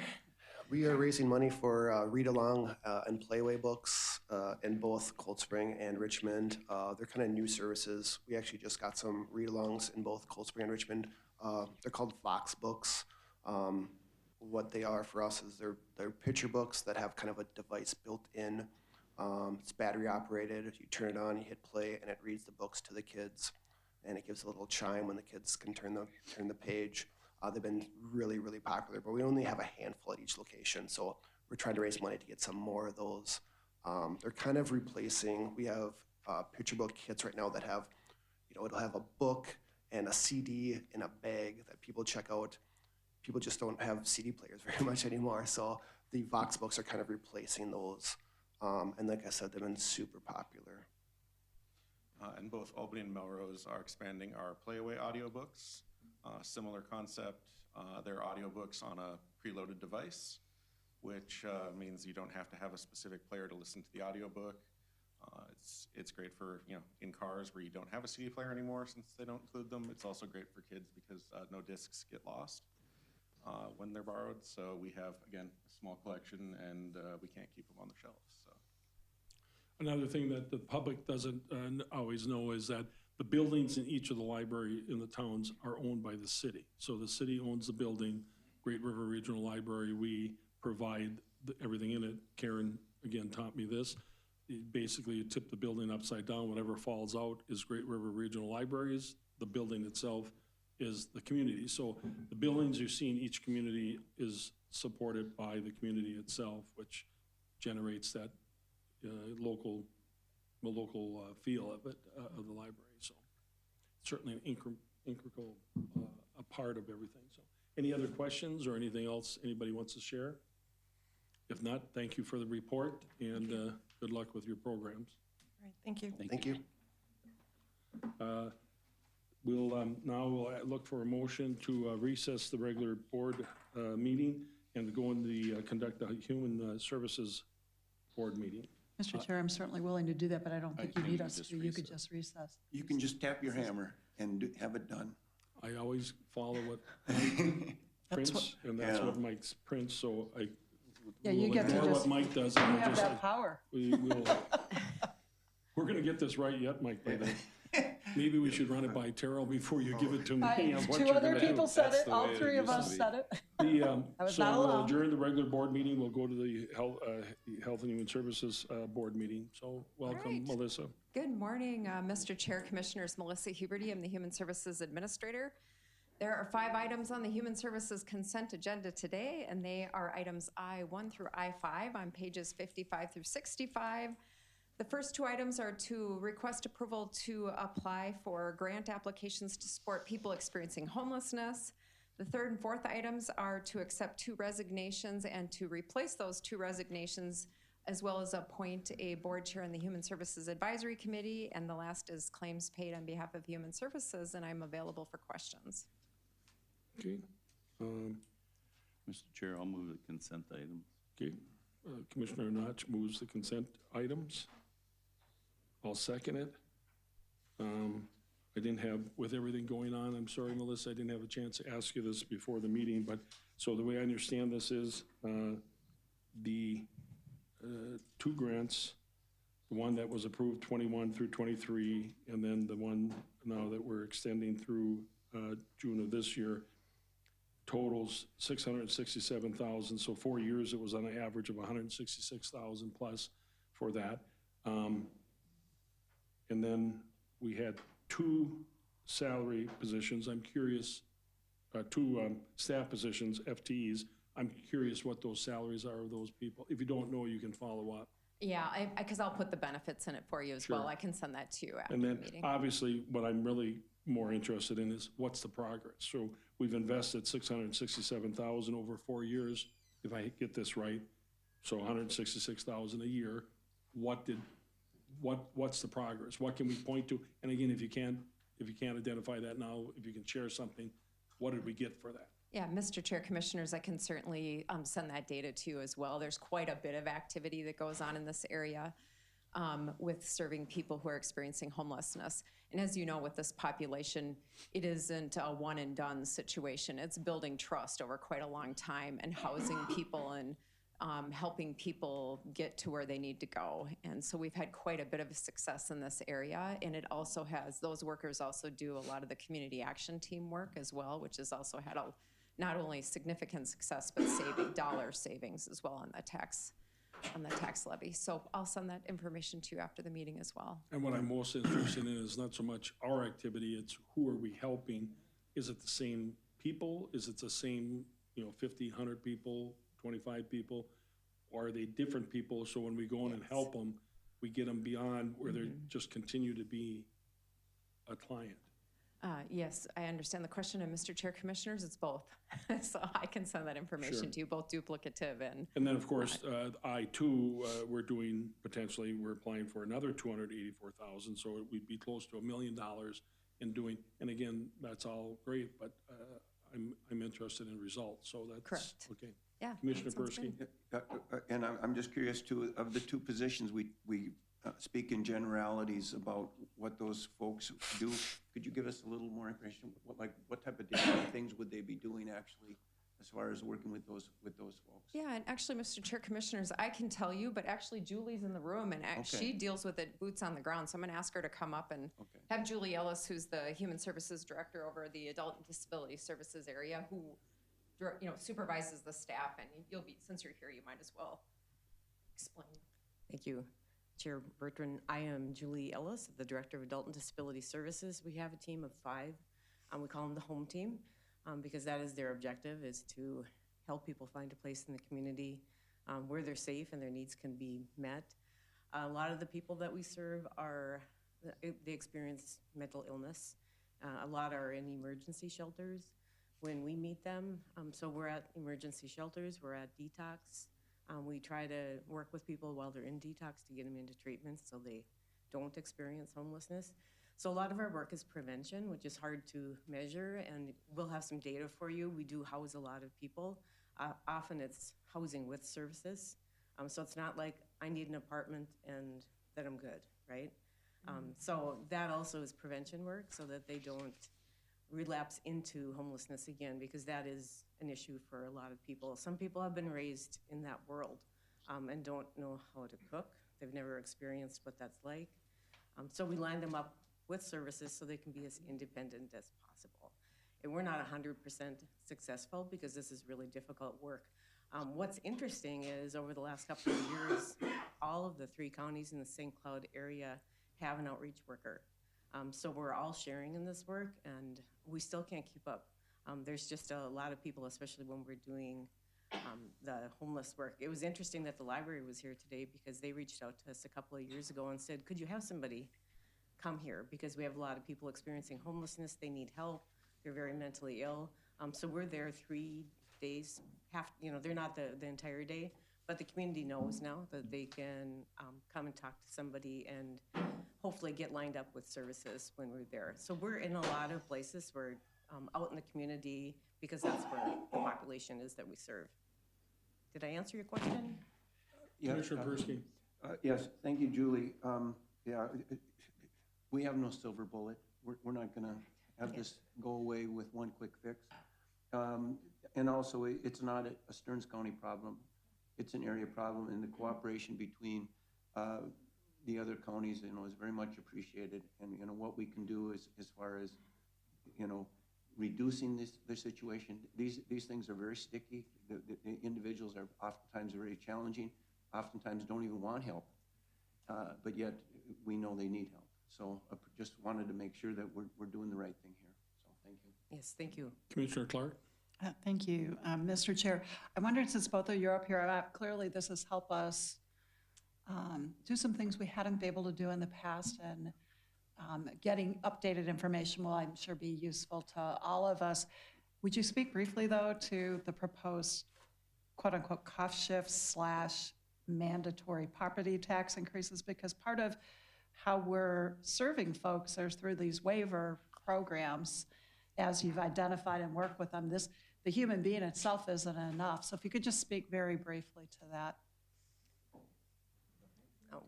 We are raising money for read-along and playway books in both Cold Spring and Richmond. They're kind of new services. We actually just got some read-alongs in both Cold Spring and Richmond. They're called Fox books. What they are for us is they're picture books that have kind of a device built in. It's battery operated. You turn it on, you hit play, and it reads the books to the kids. And it gives a little chime when the kids can turn the page. They've been really, really popular, but we only have a handful at each location, so we're trying to raise money to get some more of those. They're kind of replacing, we have picture book kits right now that have, it'll have a book and a CD in a bag that people check out. People just don't have CD players very much anymore, so the Vox books are kind of replacing those. And like I said, they've been super popular. And both Albany and Melrose are expanding our Playaway audiobooks. Similar concept, they're audiobooks on a preloaded device, which means you don't have to have a specific player to listen to the audiobook. It's great for, in cars where you don't have a CD player anymore since they don't include them. It's also great for kids because no discs get lost when they're borrowed. So we have, again, a small collection, and we can't keep them on the shelves. So. Another thing that the public doesn't always know is that the buildings in each of the library in the towns are owned by the city. So the city owns the building, Great River Regional Library, we provide everything in it. Karen, again, taught me this. Basically, you tip the building upside down, whatever falls out is Great River Regional Libraries. The building itself is the community. So the buildings you see in each community is supported by the community itself, which generates that local feel of it, of the library. So certainly an integral a part of everything. So any other questions or anything else anybody wants to share? If not, thank you for the report, and good luck with your programs. All right, thank you. Thank you. We'll look for a motion to recess the regular board meeting and go in conduct the Human Services Board meeting. Mr. Chair, I'm certainly willing to do that, but I don't think you need us to. You could recess. just recess. You can just tap your hammer and have it done. I always follow what Prince, and that's what Mike's Prince, so Yeah, you we'll get to ignore just- what Mike does. You And we'll have just, that power. we're gonna get this right yet, Mike, by then. Maybe we should run it by Terrell before you give it to me. on what Two you're other gonna do. people said That's it, the all way it three of used to us be. said it. I was So not alone. during the regular board meeting, we'll go to the Health and Human Services Board meeting. So welcome, right. Melissa. Good morning, Mr. Chair, Commissioners. Melissa Huberty, I'm the Human Services Administrator. There are 5 items on the Human Services consent agenda today, and they are items I-1 through I-5 on pages 55 through 65. The first 2 items are to request approval to apply for grant applications to support people experiencing homelessness. The 3rd and 4th items are to accept 2 resignations and to replace those 2 resignations, as well as appoint a board chair in the Human Services Advisory Committee. And the last is claims paid on behalf of Human Services, and I'm available for questions. Okay. Mr. Chair, I'll move the consent items. Okay. Commissioner Notch moves the consent items. I'll second it. I didn't have, with everything going on, I'm sorry, Melissa, I didn't have a chance to ask you this before the meeting, but so the way I understand this is the 2 grants, the one that was approved 21 through 23, and then the one now that we're extending through June of this year, totals $667,000. So 4 years, it was on an average of $166,000 plus for that. And then we had 2 salary positions. I'm curious, 2 staff positions, FTEs. I'm curious what those salaries are of those people. If you don't know, you can follow up. Yeah, because I'll put the benefits in it for you as well. Sure. I can send that to you after And the then, meeting. obviously, what I'm really more interested in is what's the progress? So we've invested $667,000 over 4 years, if I get this right. So $166,000 a year. What's the progress? What can we point to? And again, if you can't identify that now, if you can share something, what did we get for that? Yeah, Mr. Chair, Commissioners, I can certainly send that data to you as well. There's quite a bit of activity that goes on in this area with serving people who are experiencing homelessness. And as you know, with this population, it isn't a one and done situation. It's building trust over quite a long time and housing people and helping people get to where they need to go. And so we've had quite a bit of success in this area. And it also has, those workers also do a lot of the community action team work as well, which has also had not only significant success, but dollar savings as well on the tax levy. So I'll send that information to you after the meeting as well. And what I'm most interested in is not so much our activity, it's who are we helping? Is it the same people? Is it the same, 50, 100 people, 25 people? Or are they different people? So when we go in and help them, we get them beyond where they just continue to be a client. Yes, I understand the question, and Mr. Chair, Commissioners, it's both. So I can send that information Sure. to you, both duplicative and. And then, of course, we're applying for another 284,000, so we'd be close to $1 million in doing, and again, that's all great, but I'm interested in results, so that's. Correct. Okay. Yeah. Commissioner that sounds Persky? good. And I'm just curious too, of the two positions, we speak in generalities about what those folks do. Could you give us a little more information? What type of different things would they be doing actually, as far as working with those folks? Yeah, and actually, Mr. Chair, Commissioners, I can tell you, but actually Julie's in the room, and she deals with it boots on the ground, so I'm gonna ask her to come up and have Julie Ellis, who's the Human Services Director over the Adult and Disability Services area, who supervises the staff, and since you're here, you might as well explain. Thank you, Chair Bertrand. I am Julie Ellis, the Director of Adult and Disability Services. We have a team of 5. We call them the home team because that is their objective, is to help people find a place in the community where they're safe and their needs can be met. A lot of the people that we serve they experience mental illness. A lot are in emergency shelters when we meet them. So we're at emergency shelters, we're at detox. We try to work with people while they're in detox to get them into treatment so they don't experience homelessness. So a lot of our work is prevention, which is hard to measure, and we'll have some data for you. We do house a lot of people. Often it's housing with services. So it's not like I need an apartment and that I'm good, right? So that also is prevention work so that they don't relapse into homelessness again, because that is an issue for a lot of people. Some people have been raised in that world and don't know how to cook. They've never experienced what that's like. So we line them up with services so they can be as independent as possible. And we're not 100% successful because this is really difficult work. What's interesting is over the last couple of years, all of the 3 counties in the St. Cloud area have an outreach worker. So we're all sharing in this work, and we still can't keep up. There's just a lot of people, especially when we're doing the homeless work. It was interesting that the library was here today because they reached out to us a couple of years ago and said, could you have somebody come here? Because we have a lot of people experiencing homelessness, they need help, they're very mentally ill. So we're there 3 days, they're not the entire day, but the community knows now that they can come and talk to somebody and hopefully get lined up with services when we're there. So we're in a lot of places. We're out in the community because that's where the population is that we serve. Did I answer your question? Yeah, Commissioner Persky? Yes, thank you, Julie. We have no silver bullet. We're not going to have this go away with one quick fix. And also, it's not a Stearns County problem. It's an area problem, and the cooperation between the other counties, is very much appreciated. And, what we can do is, as far as, reducing this situation. These things are very sticky. The individuals are oftentimes very challenging, oftentimes don't even want help, but yet we know they need help. So I just wanted to make sure that we're doing the right thing here. So thank you. Yes, thank you. Commissioner Clark? Thank you, Mr. Chair. I wondered, since both of you are up here, clearly this has helped us do some things we hadn't been able to do in the past, and getting updated information will, I'm sure, be useful to all of us. Would you speak briefly, though, to the proposed quote-unquote cost shifts / mandatory property tax increases? Because part of how we're serving folks is through these waiver programs, as you've identified and worked with them. The human being itself isn't enough. So if you could just speak very briefly to that.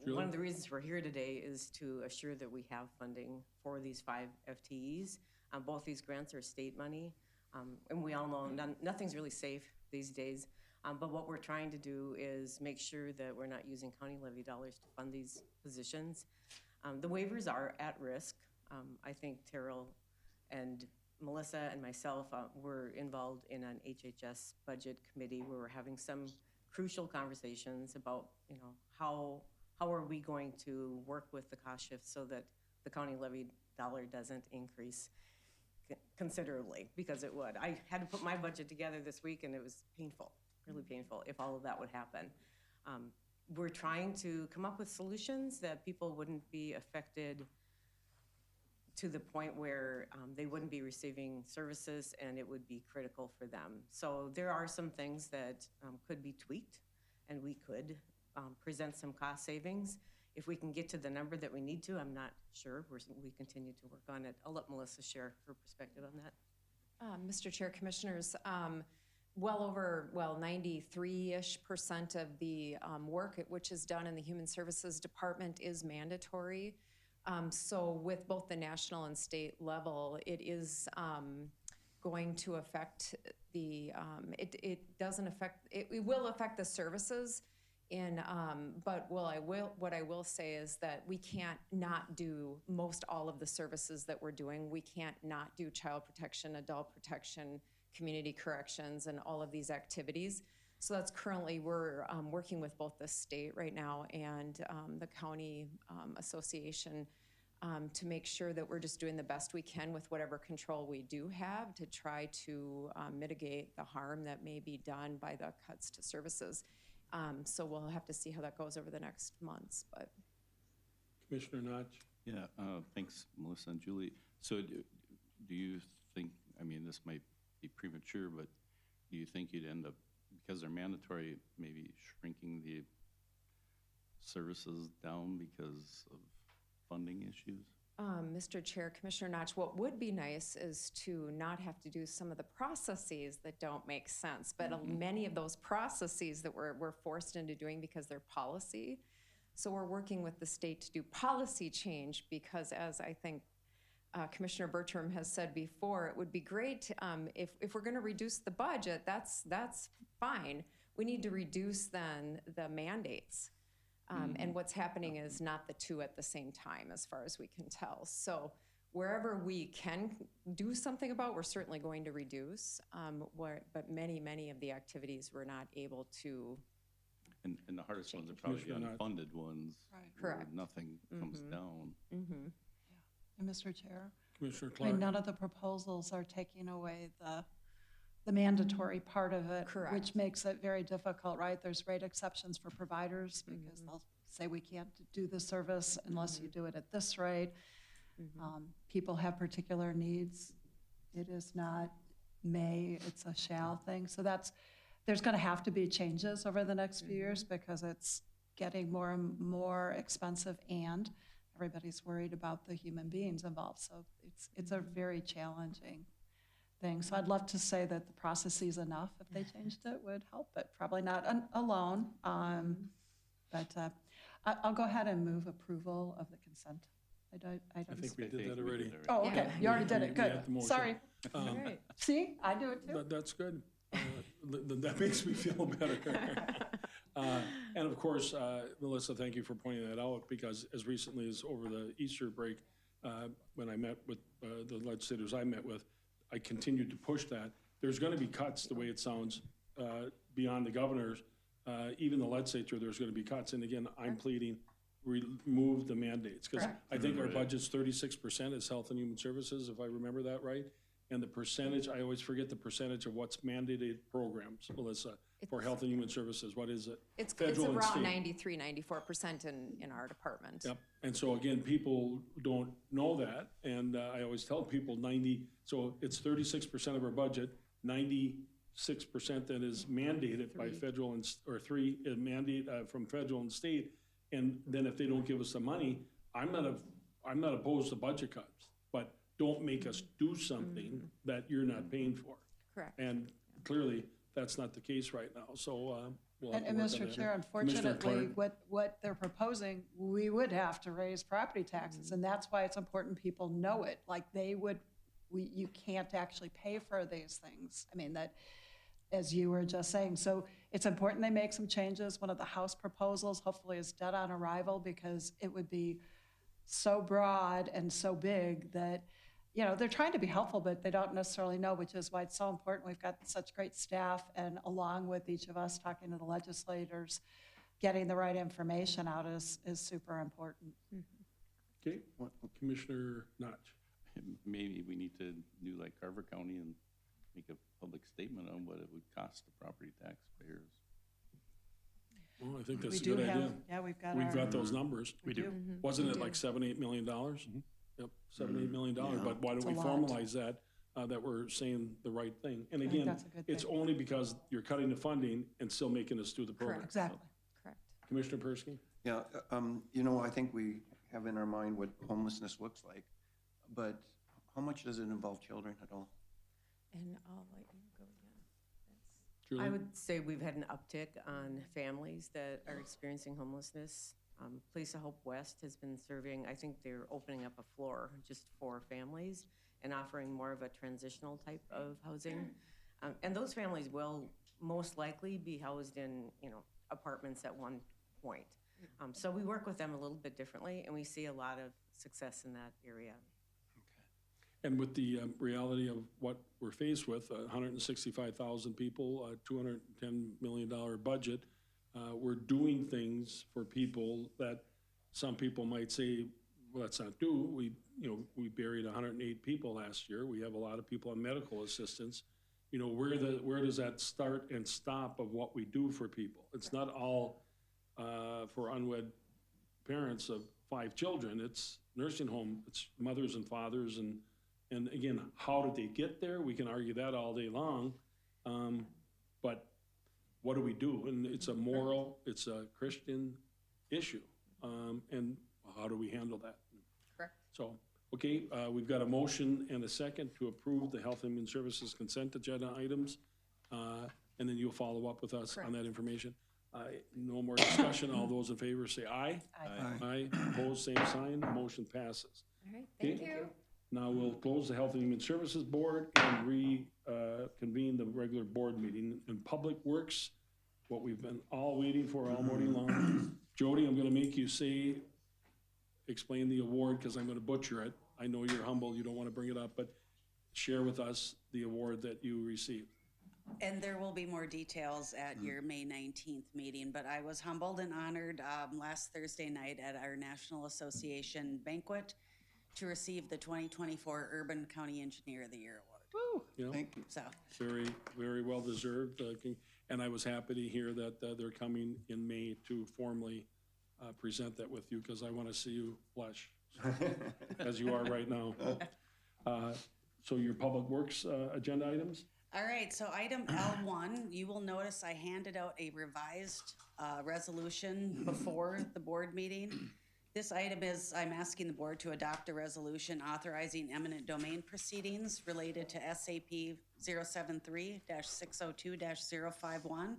One of the reasons we're here today is to assure that we have funding for these 5 FTEs. Both these grants are state money, and we all know nothing's really safe these days. But what we're trying to do is make sure that we're not using county levy dollars to fund these positions. The waivers are at risk. I think Terrell and Melissa and myself were involved in an HHS budget committee where we're having some crucial conversations about, how are we going to work with the cost shift so that the county levy dollar doesn't increase considerably, because it would. I had to put my budget together this week, and it was painful, really painful, if all of that would happen. We're trying to come up with solutions that people wouldn't be affected to the point where they wouldn't be receiving services and it would be critical for them. So there are some things that could be tweaked, and we could present some cost savings. If we can get to the number that we need to, I'm not sure. We continue to work on it. I'll let Melissa share her perspective on that. Mr. Chair, Commissioners, well over 93-ish% of the work which is done in the Human Services Department is mandatory. So with both the national and state level, it is going to affect the, it doesn't affect, it will affect the services but what I will say is that we can't not do most all of the services that we're doing. We can't not do child protection, adult protection, community corrections, and all of these activities. So that's currently, we're working with both the state right now and the county association to make sure that we're just doing the best we can with whatever control we do have to try to mitigate the harm that may be done by the cuts to services. So we'll have to see how that goes over the next months. But Commissioner Notch? Yeah, thanks, Melissa and Julie. So do you think, I mean, this might be premature, but do you think you'd end up, because they're mandatory, maybe shrinking the services down because of funding issues? Mr. Chair, Commissioner Notch, what would be nice is to not have to do some of the processes that don't make sense, but many of those processes that we're forced into doing because they're policy. So we're working with the state to do policy change because, as I think Commissioner Bertram has said before, it would be great if we're going to reduce the budget, that's fine. We need to reduce then the mandates. And what's happening is not the two at the same time, as far as we can tell. So wherever we can do something about, we're certainly going to reduce. But many of the activities we're not able to. And the hardest ones are probably the unfunded ones. Right. Where Correct. nothing comes down. And Mr. Chair? Commissioner I Clark? mean, none of the proposals are taking away the mandatory part of it, Correct. which makes it very difficult, right? There's rate exceptions for providers because they'll say we can't do the service unless you do it at this rate. People have particular needs. It is not may, it's a shall thing. So there's going to have to be changes over the next few years because it's getting more and more expensive, and everybody's worried about the human beings involved. So it's a very challenging thing. So I'd love to say that the processes enough, if they changed it, would help, but probably not alone. But I'll go ahead and move approval of the consent I think we did that already. Oh, okay, you already did it, We good. had the motion. Sorry. Right. See, I do it too. But that's good. That makes me feel better. And of course, Melissa, thank you for pointing that out, because as recently as over the Easter break, when I met with the legislators I met with, I continued to push that. There's going to be cuts, the way it sounds, beyond the governors. Even the legislature, there's going to be cuts. And again, I'm pleading, remove the mandates, because I think our budget's 36% is health and human services, if I remember that right. and the percentage, I always forget the percentage of what's mandated programs, Melissa, for Health and Human Services, what is it? It's Federal and around state. 93, 94% in our department. Yep, and so again, people don't know that, and I always tell people so it's 36% of our budget, 96% that is mandated by federal or three mandate from federal and state, and then if they don't give us the money, I'm not opposed to budget cuts, but don't make us do something that you're not paying for. Correct. And clearly, that's not the case right now, so we'll have to And work on Mr. that. Chair, Commissioner unfortunately, Clark? what they're proposing, we would have to raise property taxes, and that's why it's important people know it. Like you can't actually pay for these things. I mean, that, as you were just saying. So it's important they make some changes. One of the House proposals hopefully is dead on arrival, because it would be so broad and so big that, they're trying to be helpful, but they don't necessarily know, which is why it's so important. We've got such great staff, and along with each of us talking to the legislators, getting the right information out is super important. Okay, Commissioner Notch. Maybe we need to do like Carver County and make a public statement on what it would cost the property taxpayers. Well, I think that's We a do good have, idea. yeah, we've got We've our. got those numbers. We do. Wasn't We it do. like $7-8 million? Yep, $7-8 million, but why don't It's a we lot. formalize that, that we're saying the right thing? And I think again, that's a good it's thing. only because you're cutting the funding and still making us do the program. Exactly. Correct. Commissioner Persky? Yeah, I think we have in our mind what homelessness looks like, but how much does it involve children at all? And I'll let you go again. Julie? I would say we've had an uptick on families that are experiencing homelessness. Place of Hope West has been serving, I think they're opening up a floor just for families and offering more of a transitional type of housing. And those families will most likely be housed in, apartments at one point. So we work with them a little bit differently, and we see a lot of success in that area. And with the reality of what we're faced with, 165,000 people, $210 million budget, we're doing things for people that some people might say, well, let's not do. We buried 108 people last year. We have a lot of people on medical assistance. Where does that start and stop of what we do for people? It's not all for unwed parents of 5 children. It's nursing home, it's mothers and fathers, and again, how did they get there? We can argue that all day long, but what do we do? And it's a moral, it's a Christian issue, and how do we handle that? Correct. So, okay, we've got a motion and a second to approve the Health and Human Services consent agenda items, and then you'll follow up with us on that information. No more discussion. All those in favor say aye. Aye. Aye. Opposed, same sign. Motion passes. All right, thank Okay. you. Now we'll close the Health and Human Services Board and reconvene the regular board meeting. In Public Works, what we've been all waiting for all morning long. Jody, I'm gonna make you explain the award, because I'm gonna butcher it. I know you're humble, you don't wanna bring it up, but share with us the award that you received. And there will be more details at your May 19th meeting, but I was humbled and honored last Thursday night at our National Association banquet to receive the 2024 Urban County Engineer of the Year Award. You know, Thank you. So, very, very well deserved. And I was happy to hear that they're coming in May to formally present that with you, because I want to see you blush, as you are right now. So your Public Works agenda items? all right, so item L1, you will notice I handed out a revised resolution before the board meeting. This item is, I'm asking the board to adopt a resolution authorizing eminent domain proceedings related to SAP 073-602-051.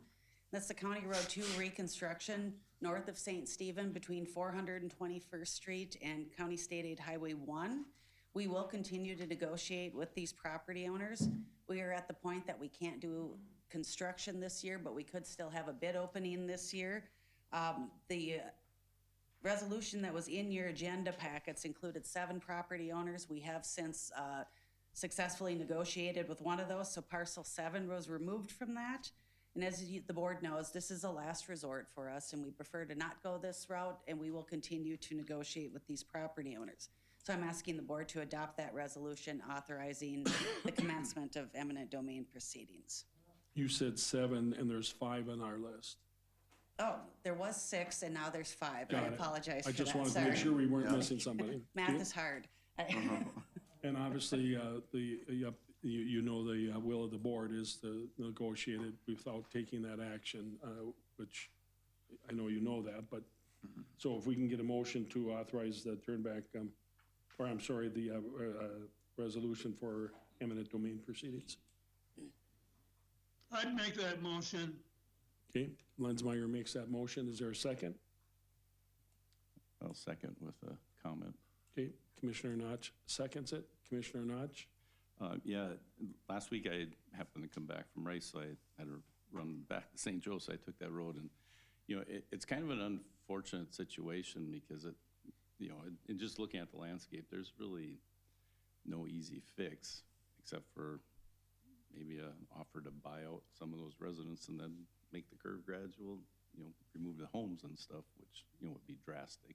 That's the County Road 2 reconstruction north of St. Stephen between 421st Street and County State Aid Highway 1. We will continue to negotiate with these property owners. We are at the point that we can't do construction this year, but we could still have a bid opening this year. The resolution that was in your agenda packets included 7 property owners. We have since successfully negotiated with one of those, so parcel 7 was removed from that. And as the board knows, this is a last resort for us, and we prefer to not go this route, and we will continue to negotiate with these property owners. So I'm asking the board to adopt that resolution authorizing the commencement of eminent domain proceedings. You said 7, and there's 5 on our list. Oh, there was 6 and now there's 5. Got I it. apologize for I that, just wanted to make sorry. sure we weren't missing somebody. Math is hard. And obviously, you know the will of the board is to negotiate it without taking that action, which I know you know that, but, so if we can get a motion to authorize the turnback, or I'm sorry, the resolution for eminent domain proceedings. I'd make that motion. Okay, Lenzmeier makes that motion. Is there a second? I'll second with a comment. Okay, Commissioner Notch seconds it. Commissioner Notch? Yeah, last week I happened to come back from Rice, so I had to run back to St. Joe, so I took that road. And, you know, it's kind of an unfortunate situation because it, you know, in just looking at the landscape, there's really no easy fix except for maybe an offer to buy out some of those residents and then make the curve gradual, you know, remove the homes and stuff, which, you know, would be drastic.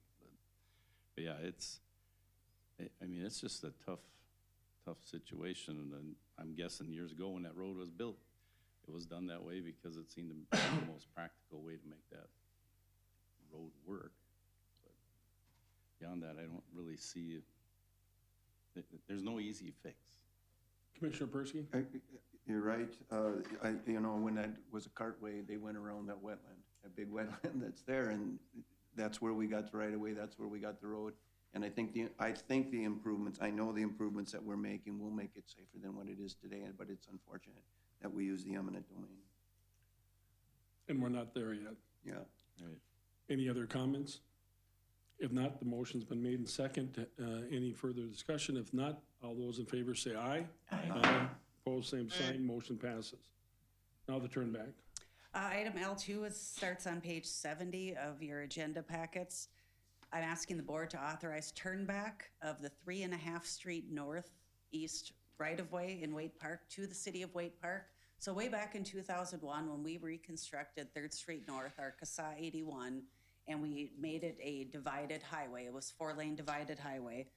But yeah, I mean, it's just a tough situation. And then I'm guessing years ago when that road was built, it was done that way because it seemed to be the most practical way to make that road work. But beyond that, I don't really see, there's no easy fix. Commissioner Persky? You're right. You know, when that was a cartway, they went around that wetland, that big wetland that's there, and that's where we got the right of way, that's where we got the road. And I think the improvements, I know the improvements that we're making will make it safer than what it is today, but it's unfortunate that we use the eminent domain. And we're not there yet. Yeah. Right. Any other comments? If not, the motion's been made and second. Any further discussion? If not, all those in favor say aye. Aye. Opposed, same sign. Motion passes. Now the turn back. Item L2 starts on page 70 of your agenda packets. I'm asking the board to authorize turnback of the 3.5 Street Northeast right-of-way in Waite Park to the city of Waite Park. So way back in 2001, when we reconstructed 3rd Street North, our CASA 81, and we made it a divided highway. It was 4-lane divided highway.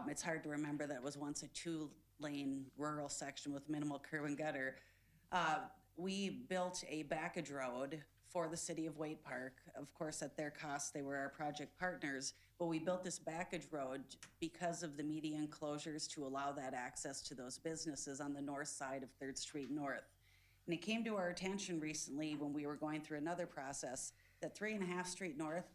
It's hard to remember that it was once a 2-lane rural section with minimal curb and gutter. We built a backage road for the city of Waite Park. Of course, at their cost, they were our project partners, but we built this backage road because of the median closures to allow that access to those businesses on the north side of 3rd Street North. And it came to our attention recently when we were going through another process that 3.5 Street North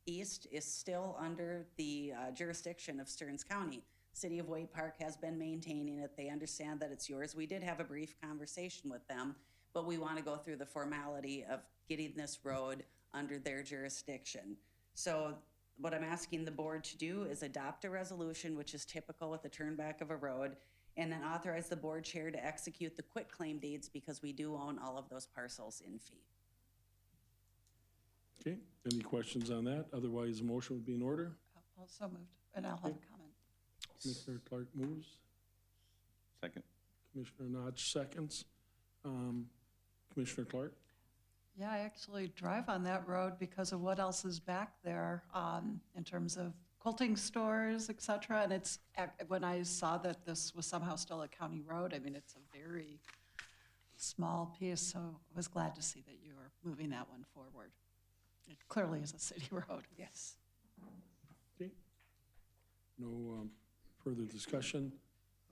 East is still under the jurisdiction of Stearns County. City of Waite Park has been maintaining it. They understand that it's yours. We did have a brief conversation with them, but we want to go through the formality of getting this road under their jurisdiction. So what I'm asking the board to do is adopt a resolution, which is typical with the turnback of a road, and then authorize the board chair to execute the quitclaim deeds because we do own all of those parcels in fee. Okay, any questions on that? Otherwise, the motion would be in order. Also moved, and I'll have a comment. Commissioner Clark moves. Second. Commissioner Notch seconds. Commissioner Clark? Yeah, I actually drive on that road because of what else is back there in terms of quilting stores, et cetera. And it's, when I saw that this was somehow still a county road, I mean, it's a very small piece, so I was glad to see that you are moving that one forward. It clearly is a city road. Yes. Okay. No further discussion.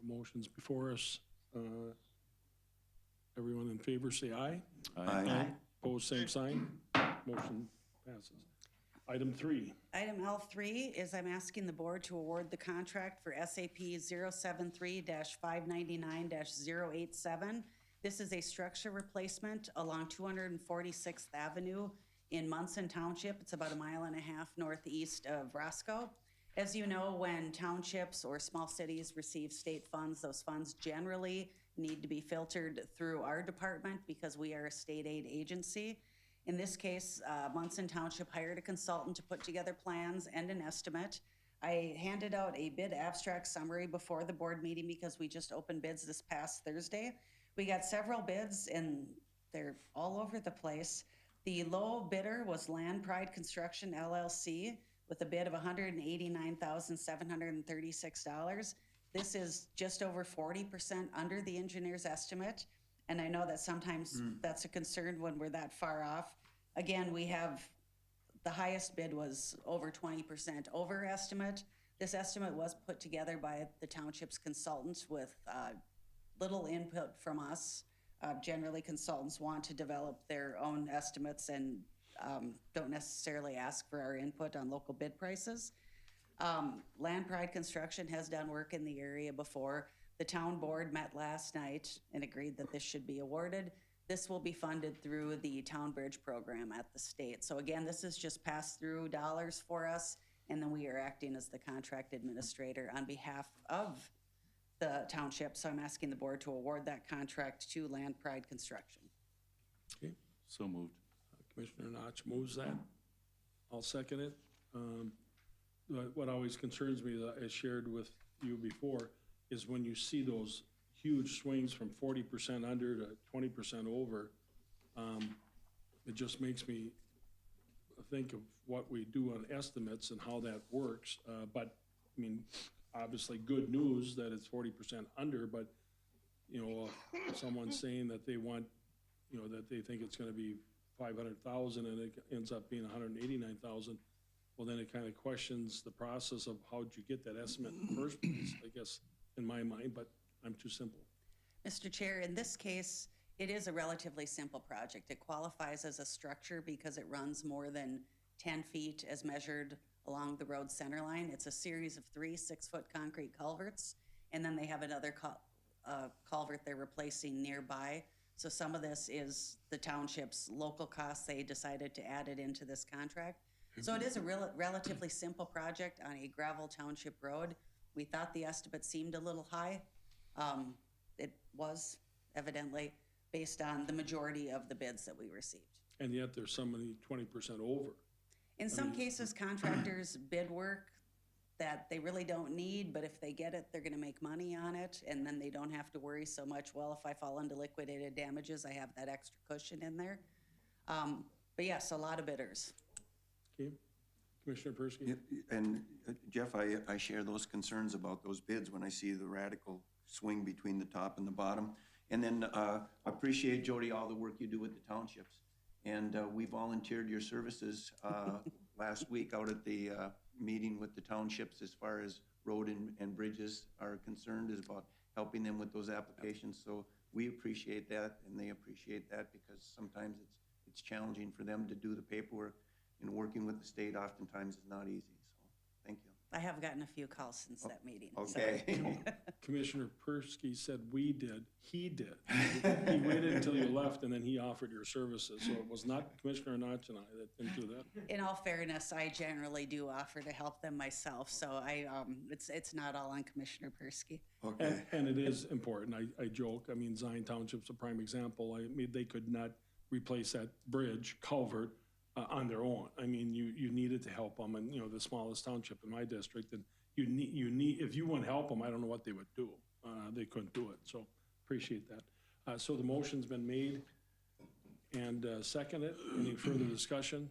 A motion's before us. Everyone in favor say aye. Aye. Opposed, same sign. Motion passes. Item 3. Item L3 is I'm asking the board to award the contract for SAP 073-599-087. This is a structure replacement along 246th Avenue in Munson Township. It's about 1.5 miles northeast of Roscoe. As you know, when townships or small cities receive state funds, those funds generally need to be filtered through our department because we are a state aid agency. In this case, Munson Township hired a consultant to put together plans and an estimate. I handed out a bid abstract summary before the board meeting because we just opened bids this past Thursday. We got several bids and they're all over the place. The low bidder was Land Pride Construction LLC. with a bid of $189,736. This is just over 40% under the engineer's estimate. And I know that sometimes that's a concern when we're that far off. Again, we have, the highest bid was over 20% over estimate. This estimate was put together by the township's consultants with little input from us. Generally, consultants want to develop their own estimates and don't necessarily ask for our input on local bid prices. Land Pride Construction has done work in the area before. The town board met last night and agreed that this should be awarded. This will be funded through the Town Bridge program at the state. So again, this is just pass-through dollars for us, and then we are acting as the contract administrator on behalf of the township. So I'm asking the board to award that contract to Land Pride Construction. Okay, So moved. Commissioner Notch moves that. I'll second it. What always concerns me, that I shared with you before, is when you see those huge swings from 40% under to 20% over, it just makes me think of what we do on estimates and how that works. But, I mean, obviously good news that it's 40% under, but, you know, someone's saying that they want, you know, that they think it's gonna be 500,000 and it ends up being 189,000. Well, then it kind of questions the process of how'd you get that estimate in the first place, I guess, in my mind, but I'm too simple. Mr. Chair, in this case, it is a relatively simple project. It qualifies as a structure because it runs more than 10 feet as measured along the road center line. It's a series of 3 6-foot concrete culverts, and then they have another culvert they're replacing nearby. So some of this is the township's local costs. They decided to add it into this contract. So it is a relatively simple project on a gravel township road. We thought the estimate seemed a little high. It was evidently based on the majority of the bids that we received. And yet there's somebody 20% over. In some cases, contractors bid work that they really don't need, but if they get it, they're gonna make money on it, and then they don't have to worry so much, well, if I fall into liquidated damages, I have that extra cushion in there. But yes, a lot of bidders. Okay, Commissioner Persky? And Jeff, I share those concerns about those bids when I see the radical swing between the top and the bottom. And then appreciate, Jody, all the work you do with the townships. And we volunteered your services last week out at the meeting with the townships as far as road and bridges are concerned, is about helping them with those applications. So we appreciate that, and they appreciate that, because sometimes it's challenging for them to do the paperwork, and working with the state oftentimes is not easy. So thank you. I have gotten a few calls since that meeting. Okay. Commissioner Persky said we did, he did. He waited until you left and then he offered your services. So it was not Commissioner Notch and I that didn't do that. In all fairness, I generally do offer to help them myself, so it's not all on Commissioner Persky. Okay. And it is important. I joke. I mean, Zion Township's a prime example. I mean, they could not replace that bridge culvert on their own. I mean, you needed to help them, and, you know, the smallest township in my district, and you need, if you wouldn't help them, I don't know what they would do. They couldn't do it, so appreciate that. So the motion's been made and seconded. Any further discussion?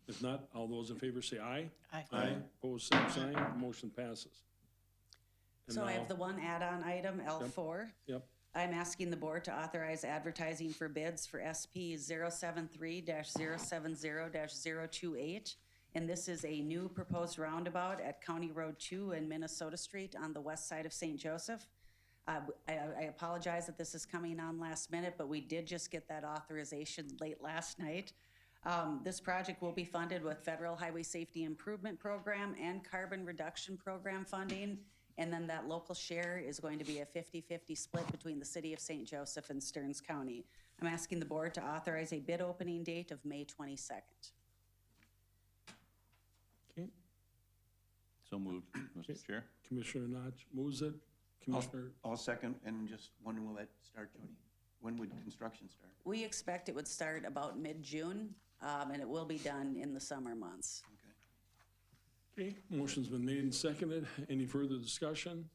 If not, all those in favor say aye. Aye. Aye. Opposed, same sign. Motion passes. And So I now- have the one add-on item, L4. Yep. I'm asking the board to authorize advertising for bids for SP 073-070-028. And this is a new proposed roundabout at County Road 2 and Minnesota Street on the west side of St. Joseph. I apologize that this is coming on last minute, but we did just get that authorization late last night. This project will be funded with Federal Highway Safety Improvement Program and Carbon Reduction Program funding. And then that local share is going to be a 50-50 split between the city of St. Joseph and Stearns County. I'm asking the board to authorize a bid opening date of May 22nd. Okay. So moved, Mr. Chair. Commissioner Notch moves it. Commissioner, I'll second, and just when will that start, Jody? When would construction start? We expect it would start about mid-June, and it will be done in the summer months. okay, motion's been made and seconded. Any further discussion?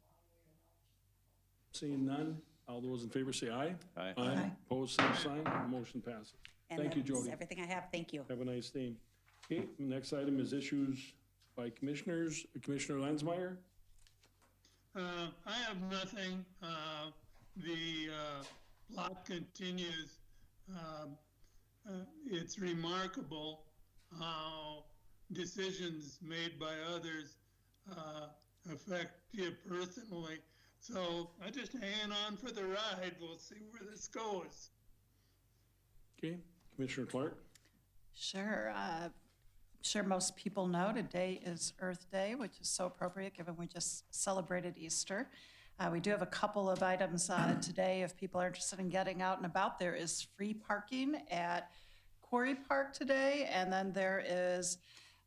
Seeing none, all those in favor say aye. Aye. Aye. Opposed, same sign. Motion passes. And Thank you, that's Jody. everything I have. Thank you. Have a nice day. Okay, next item is issues by commissioners. Commissioner Lenzmeier? I have nothing. The plot continues. It's remarkable how decisions made by others affect you personally. So I just hang on for the ride. We'll see where this goes. Okay, Commissioner Clark? Sure. Sure most people know today is Earth Day, which is so appropriate given we just celebrated Easter. We do have a couple of items today if people are interested in getting out and about. There is free parking at Quarry Park today, and then there is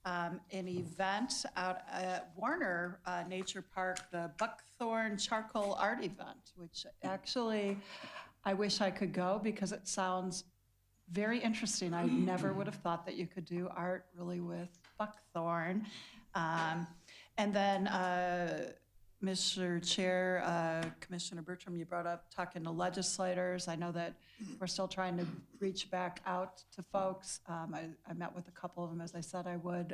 an event out at Warner Nature Park, the Buckthorn Charcoal Art Event, which actually I wish I could go because it sounds very interesting. I never would have thought that you could do art really with buckthorn. And then, Mr. Chair, Commissioner Bertram, you brought up talking to legislators. I know that we're still trying to reach back out to folks. I met with a couple of them, as I said I would,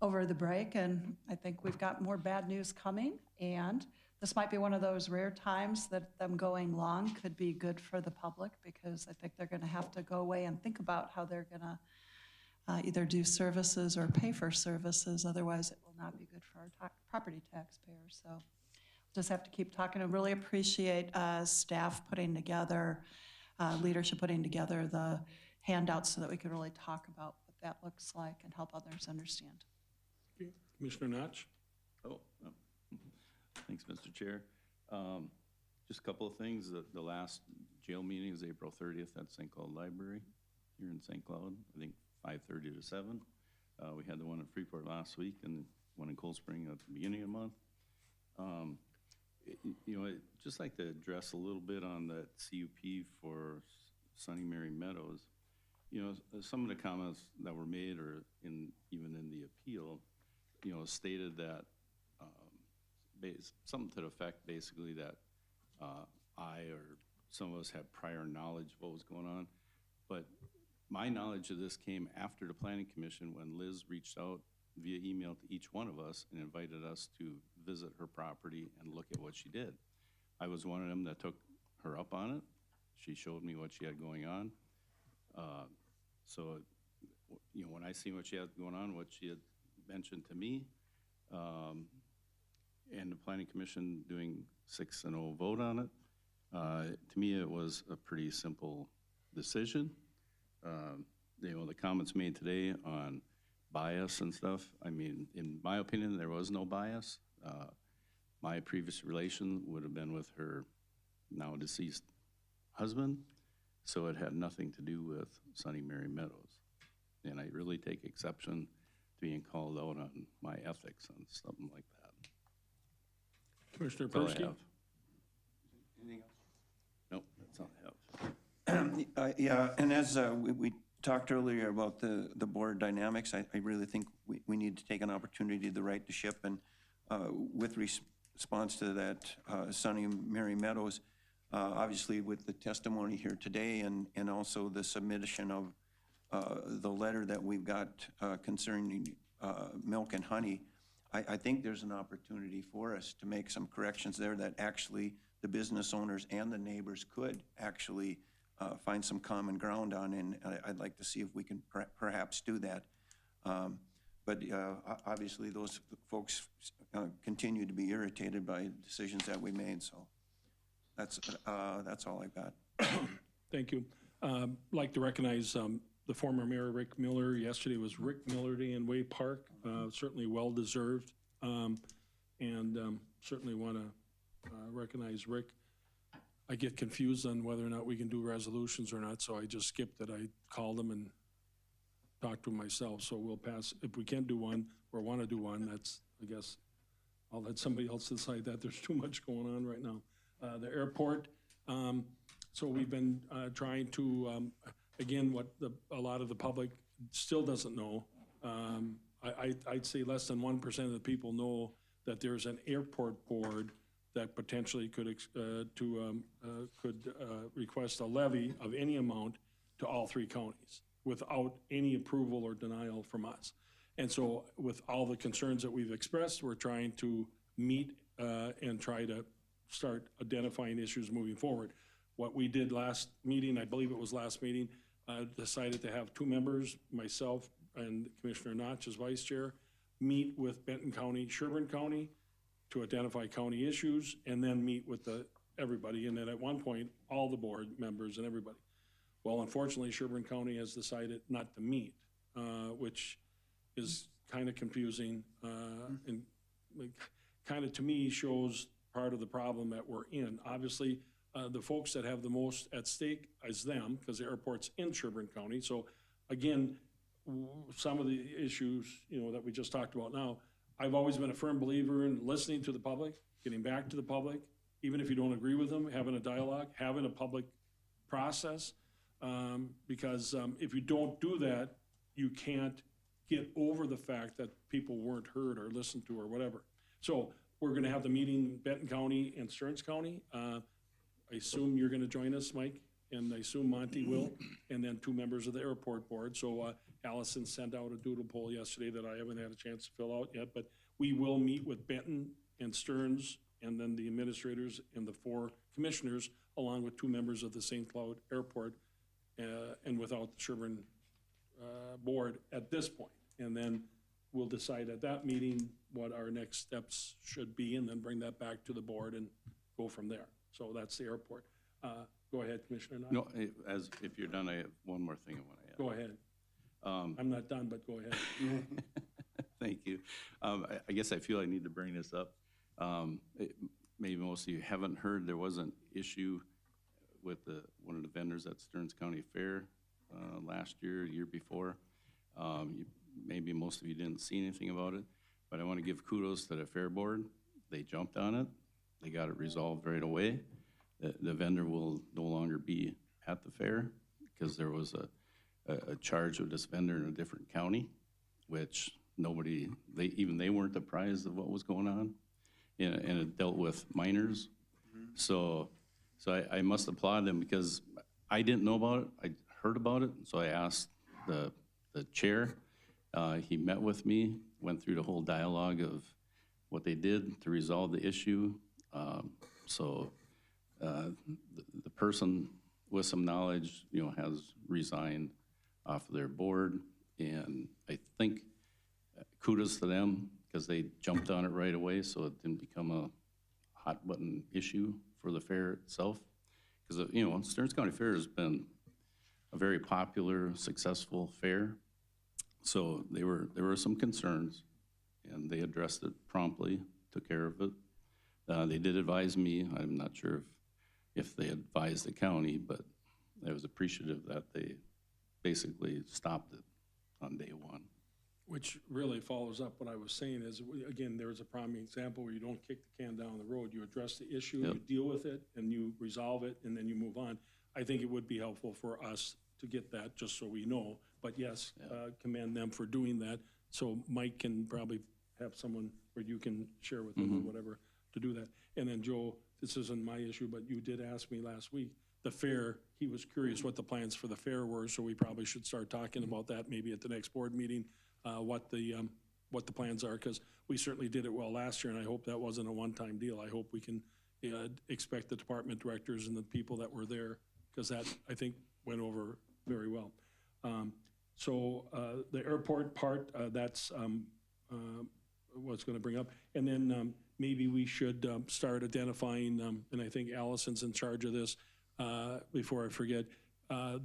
over the break, and I think we've got more bad news coming, and this might be one of those rare times that them going long could be good for the public, because I think they're gonna have to go away and think about how they're gonna either do services or pay for services, otherwise it will not be good for our property taxpayers. So just have to keep talking. I really appreciate staff putting together, leadership putting together the handouts so that we can really talk about what that looks like and help others understand. Okay. Commissioner Notch? Oh, no. Thanks, Mr. Chair. Just a couple of things. The last jail meeting is April 30th at St. Cloud Library here in St. Cloud, I think 5:30 to 7. We had the one in Freeport last week and one in Cold Spring at the beginning of the month. I'd just like to address a little bit on that CUP for Sunny Mary Meadows. Some of the comments that were made, or even in the appeal, stated that something to the effect, basically, that I or some of us had prior knowledge of what was going on. But my knowledge of this came after the Planning Commission, when Liz reached out via email to each one of us and invited us to visit her property and look at what she did. I was one of them that took her up on it. She showed me what she had going on. So, when I seen what she had going on, what she had mentioned to me, and the Planning Commission doing 6-0 vote on it, to me it was a pretty simple decision. The comments made today on bias and stuff, I mean, in my opinion, there was no bias. My previous relation would have been with her now deceased husband, so it had nothing to do with Sunny Mary Meadows. And I really take exception to being called out on my ethics on something like that. Commissioner That's all I Persky? have. Anything else? Nope, that's all I have. Yeah, and as we talked earlier about the board dynamics, I really think we need to take an opportunity to right the ship. And with response to that, Sunny Mary Meadows, obviously with the testimony here today and also the submission of the letter that we've got concerning milk and honey, I think there's an opportunity for us to make some corrections there that actually the business owners and the neighbors could actually find some common ground on, and I'd like to see if we can perhaps do that. But obviously those folks continue to be irritated by decisions that we made, so that's all I've got. Thank you. Like to recognize the former mayor, Rick Miller. Yesterday was Rick Miller Day in Way Park, certainly well-deserved. And certainly want to recognize Rick. I get confused on whether or not we can do resolutions or not, so I just skipped it. I called him and talked to him myself, so we'll pass. If we can't do one or want to do one, that's, I guess, I'll let somebody else decide that. There's too much going on right now. The airport, so we've been trying to, again, what a lot of the public still doesn't know. I'd say less than 1% of the people know that there's an airport board that potentially could request a levy of any amount to all 3 counties. without any approval or denial from us. And so with all the concerns that we've expressed, we're trying to meet and try to start identifying issues moving forward. What we did last meeting, I believe it was last meeting, decided to have 2 members, myself and Commissioner Notch as vice chair, meet with Benton County, Sherburne County to identify county issues, and then meet with everybody. And then at one point, all the board members and everybody. Well, unfortunately, Sherburne County has decided not to meet, which is kind of confusing and kind of, to me, shows part of the problem that we're in. Obviously, the folks that have the most at stake is them, because the airport's in Sherburne County. So again, some of the issues, that we just talked about now, I've always been a firm believer in listening to the public, getting back to the public, even if you don't agree with them, having a dialogue, having a public process, because if you don't do that, you can't get over the fact that people weren't heard or listened to or whatever. So we're going to have the meeting in Benton County and Stearns County. I assume you're going to join us, Mike, and I assume Monty will, and then 2 members of the airport board. So Allison sent out a doodle poll yesterday that I haven't had a chance to fill out yet, but we will meet with Benton and Stearns and then the administrators and the 4 commissioners, along with 2 members of the St. Cloud Airport, and without the Sherburne board at this point. And then we'll decide at that meeting what our next steps should be, and then bring that back to the board and go from there. So that's the airport. Go ahead, Commissioner Knight. No, if you're done, I have one more thing I want to add. Go ahead. I'm not done, but go ahead. Thank you. I guess I feel I need to bring this up. Maybe most of you haven't heard, there was an issue with one of the vendors at Stearns County Fair last year, year before. Maybe most of you didn't see anything about it, but I want to give kudos to the fair board. They jumped on it. They got it resolved right away. The vendor will no longer be at the fair because there was a charge of this vendor in a different county, which even they weren't apprised of what was going on, and it dealt with minors. So I must applaud them, because I didn't know about it. I heard about it, so I asked the chair. He met with me, went through the whole dialogue of what they did to resolve the issue. The person with some knowledge, has resigned off of their board, and I think kudos to them, because they jumped on it right away, so it didn't become a hot button issue for the fair itself. Because Stearns County Fair has been a very popular, successful fair. So there were some concerns, and they addressed it promptly, took care of it. They did advise me. I'm not sure if they advised the county, but I was appreciative that they basically stopped it on day 1. Which really follows up what I was saying is, again, there was a prime example where you don't kick the can down the road. You address the issue, Yep. You deal with it, and you resolve it, and then you move on. I think it would be helpful for us to get that, just so we know. But yes, commend them for doing that. So Mike can probably have someone where you can share with them or whatever to do that. And then Joe, this isn't my issue, but you did ask me last week, the fair, he was curious what the plans for the fair were, so we probably should start talking about that maybe at the next board meeting, what the plans are, because we certainly did it well last year, and I hope that wasn't a one-time deal. I hope we can expect the department directors and the people that were there, because that, I think, went over very well. So the airport part, that's what's going to bring up. And then maybe we should start identifying, and I think Allison's in charge of this, before I forget,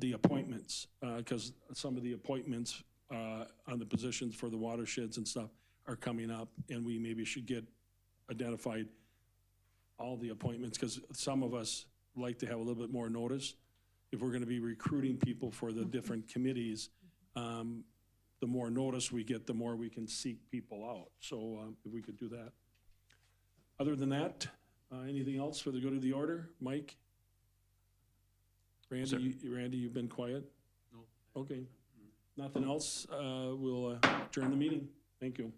the appointments, because some of the appointments on the positions for the watersheds and stuff are coming up, and we maybe should get identified all the appointments, because some of us like to have a little bit more notice. If we're going to be recruiting people for the different committees, the more notice we get, the more we can seek people out. So if we could do that. Other than that, anything else for the good of the order? Mike? Randy, you've been quiet? No. Okay. Nothing else? We'll adjourn the meeting. Thank you.